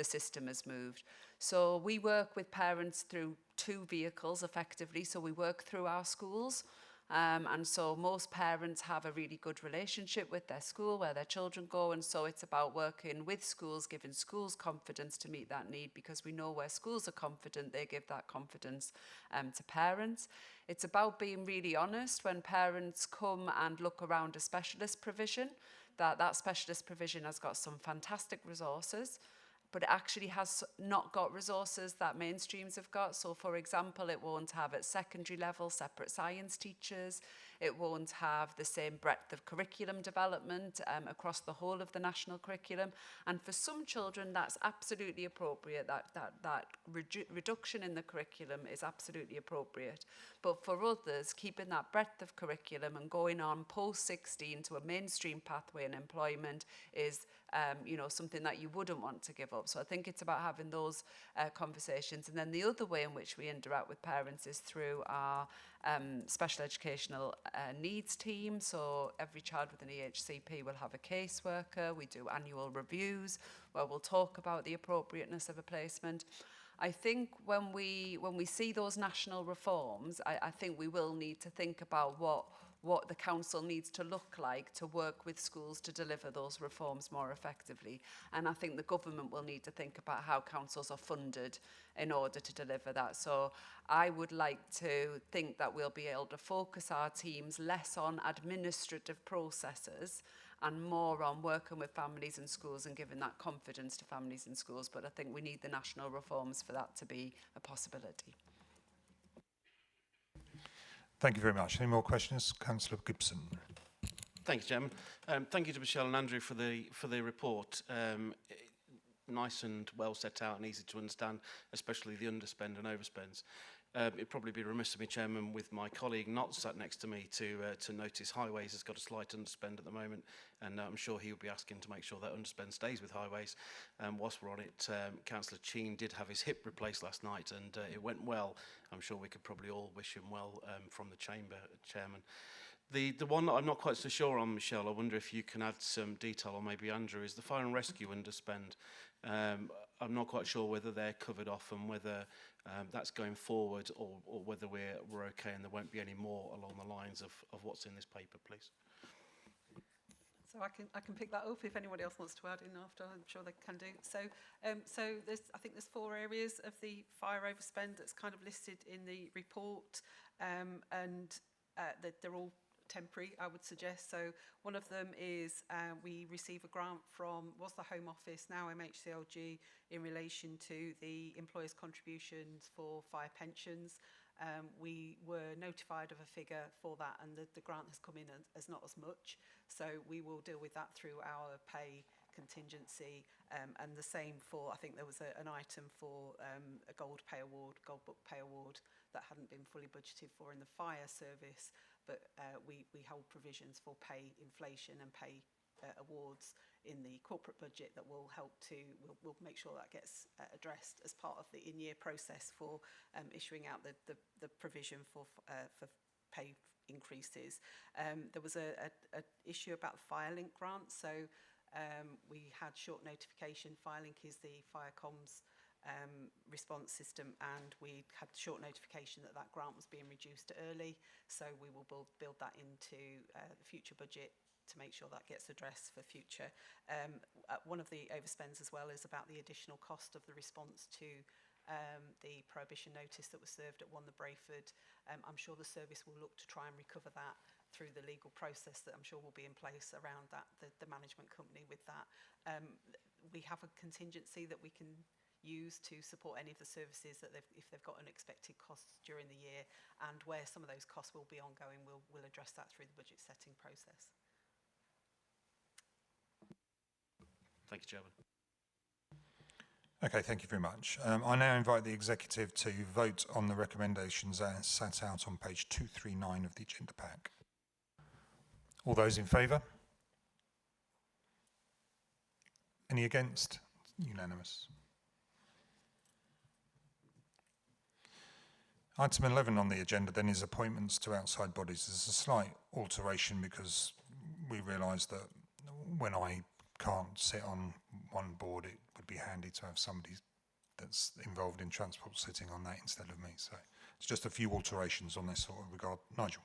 system has moved. So we work with parents through 2 vehicles effectively. So we work through our schools. And so most parents have a really good relationship with their school, where their children go. And so it's about working with schools, giving schools confidence to meet that need, because we know where schools are confident, they give that confidence to parents. It's about being really honest when parents come and look around a specialist provision, that specialist provision has got some fantastic resources, but it actually has not got resources that mainstreams have got. So, for example, it won't have at secondary level separate science teachers. It won't have the same breadth of curriculum development across the whole of the national curriculum. And for some children, that's absolutely appropriate. That reduction in the curriculum is absolutely appropriate. But for others, keeping that breadth of curriculum and going on post-16 to a mainstream pathway in employment is something that you wouldn't want to give up. So I think it's about having those conversations. And then the other way in which we interact with parents is through our special educational needs team. So every child with an EHCP will have a caseworker. We do annual reviews where we'll talk about the appropriateness of a placement. I think when we see those national reforms, I think we will need to think about what the council needs to look like to work with schools to deliver those reforms more effectively. And I think the government will need to think about how councils are funded in order to deliver that. So I would like to think that we'll be able to focus our teams less on administrative processes and more on working with families and schools and giving that confidence to families and schools. But I think we need the national reforms for that to be a possibility. Thank you very much. Any more questions? Councillor Gibson. Thank you, Chairman. Thank you to Michelle and Andrew for the report. Nice and well set out and easy to understand, especially the underspend and overspends. It'd probably be remiss of me, Chairman, with my colleague not sat next to me to notice highways has got a slight underspend at the moment, and I'm sure he'll be asking to make sure that underspend stays with highways. Whilst we're on it, Councillor Cheen did have his hip replaced last night, and it went well. I'm sure we could probably all wish him well from the chamber, Chairman. The one that I'm not quite so sure on, Michelle, I wonder if you can add some detail, or maybe Andrew, is the fire and rescue underspend. I'm not quite sure whether they're covered off and whether that's going forward, or whether we're okay and there won't be any more along the lines of what's in this paper, please. So I can pick that up if anybody else wants to add in after. I'm sure they can do. So I think there's 4 areas of the fire overspend that's kind of listed in the report, and they're all temporary, I would suggest. So one of them is we receive a grant from the Home Office, now MHCLG, in relation to the employers' contributions for fire pensions. We were notified of a figure for that, and the grant has come in as not as much. So we will deal with that through our pay contingency, and the same for, I think there was an item for a gold book pay award that hadn't been fully budgeted for in the fire service, but we hold provisions for pay inflation and pay awards in the corporate budget that will help to, we'll make sure that gets addressed as part of the in-year process for issuing out the provision for pay increases. There was a issue about the FireLink grant, so we had short notification. FireLink is the fire comms response system, and we had short notification that grant was being reduced early, so we will build that into the future budget to make sure that gets addressed for future. One of the overspends as well is about the additional cost of the response to the prohibition notice that was served at the Brayford. I'm sure the service will look to try and recover that through the legal process that I'm sure will be in place around that, the management company with that. We have a contingency that we can use to support any of the services that if they've got unexpected costs during the year, and where some of those costs will be ongoing, we'll address that through the budget setting process. Thank you, Chairman. Okay, thank you very much. I now invite the Executive to vote on the recommendations as set out on page 239 of the agenda pack. All those in favour? Any against? Unanimous. Item 11 on the agenda then is appointments to outside bodies. There's a slight alteration because we realise that when I can't sit on one board, it would be handy to have somebody that's involved in transport sitting on that instead of me. So it's just a few alterations on this sort of regard. Nigel.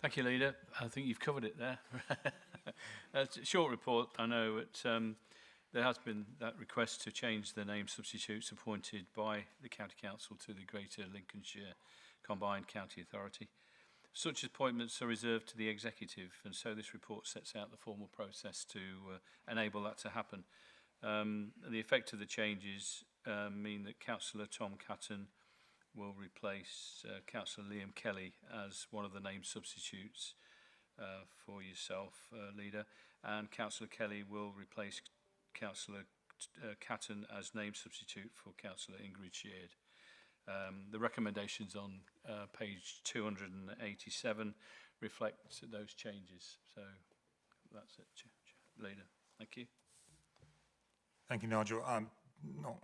Thank you, Leader. I think you've covered it there. It's a short report. I know there has been that request to change the name substitutes appointed by the County Council to the Greater Lincolnshire Combined County Authority. Such appointments are reserved to the Executive, and so this report sets out the formal process to enable that to happen. The effect of the changes mean that Councillor Tom Catton will replace Councillor Liam Kelly as one of the named substitutes for yourself, Leader, and Councillor Kelly will replace Councillor Catton as named substitute for Councillor Ingrid Sheard. The recommendations on page 287 reflect those changes. So that's it, Leader. Thank you. Thank you, Nigel. I'm not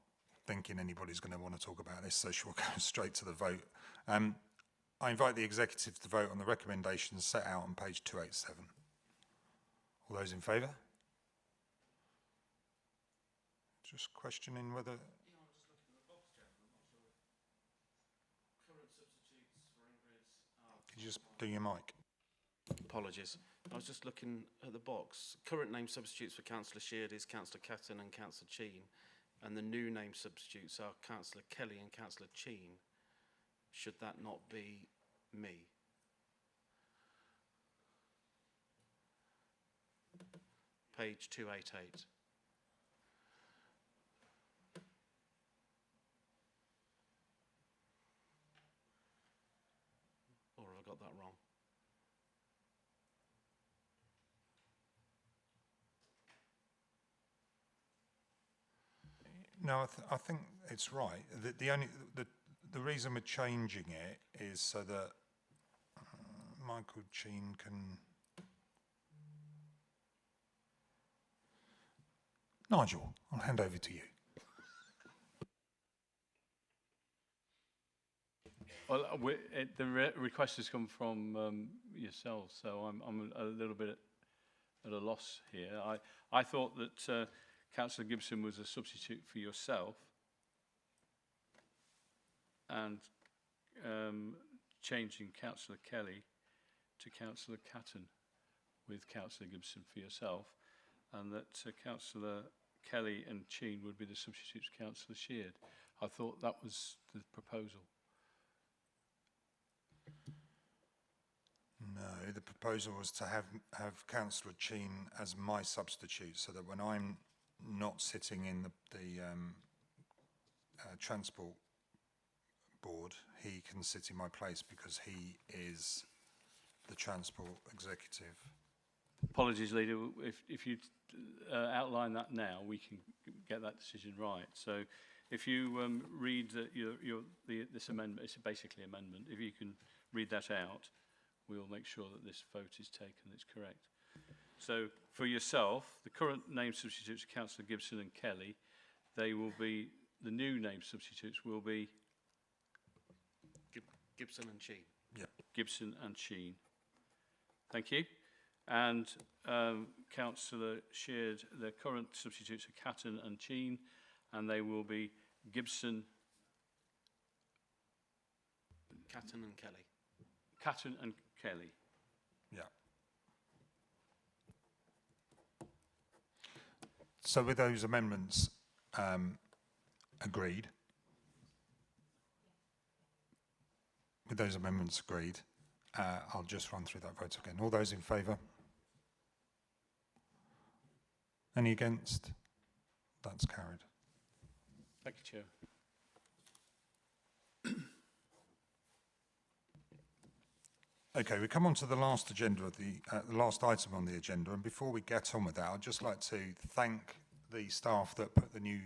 thinking anybody's going to want to talk about this, so we'll go straight to the vote. I invite the Executive to vote on the recommendations set out on page 287. All those in favour? Just questioning whether... Could you just do your mic? Apologies. I was just looking at the box. Current name substitutes for Councillor Sheard is Councillor Catton and Councillor Cheen, and the new name substitutes are Councillor Kelly and Councillor Cheen. Should that not be me? Page 288. Or have I got that wrong? No, I think it's right. The reason we're changing it is so that Michael Cheen can... Nigel, I'll hand over to you. Well, the request has come from yourselves, so I'm a little bit at a loss here. I thought that Councillor Gibson was a substitute for yourself, and changing Councillor Kelly to Councillor Catton with Councillor Gibson for yourself, and that Councillor Kelly and Cheen would be the substitutes for Councillor Sheard. I thought that was the proposal. No, the proposal was to have Councillor Cheen as my substitute, so that when I'm not sitting in the transport board, he can sit in my place because he is the transport executive. Apologies, Leader. If you outline that now, we can get that decision right. So, if you read this amendment, it's basically an amendment. If you can read that out, we'll make sure that this vote is taken. It's correct. So, for yourself, the current name substitutes are Councillor Gibson and Kelly. They will be the new name substitutes will be Gibson and Cheen. Yeah. Gibson and Cheen. Thank you. And Councillor Sheard, the current substitutes are Catton and Cheen, and they will be Gibson, Catton and Kelly. Catton and Kelly. Yeah. So with those amendments agreed? With those amendments agreed, I'll just run through that vote again. All those in favour? Any against? That's carried. Thank you, Chair. Okay, we come on to the last agenda of the last item on the agenda, and before we get on with that, I'd just like to thank the staff that put the new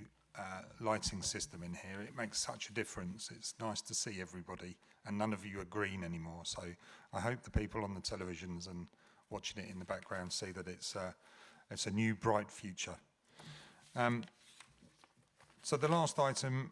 lighting system in here. It makes such a difference. It's nice to see everybody, and none of you are green anymore. So I hope the people on the televisions and watching it in the background see that it's a new bright future. So the last item,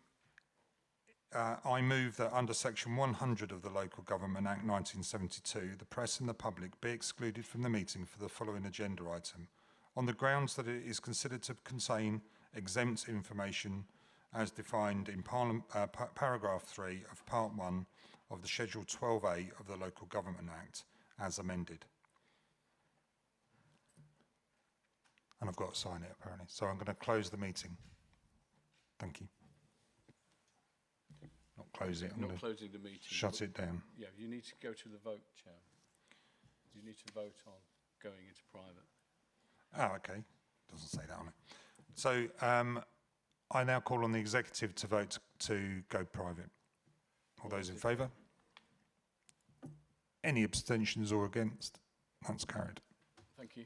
I move that under section 100 of the Local Government Act 1972, the press and the public be excluded from the meeting for the following agenda item, on the grounds that it is considered to contain exempt information as defined in paragraph 3 of part 1 of the Schedule 12A of the Local Government Act as amended. And I've got to sign it apparently. So I'm going to close the meeting. Thank you. Not close it. I'm Not gonna closing the meeting. shut it down. Yeah, you need to go to the vote, Chair. You need to vote on going into private. Oh, okay. Doesn't say that on it. So I now call on the executive to vote to go private. All those in favour? Any abstentions or against? That's carried. Thank you.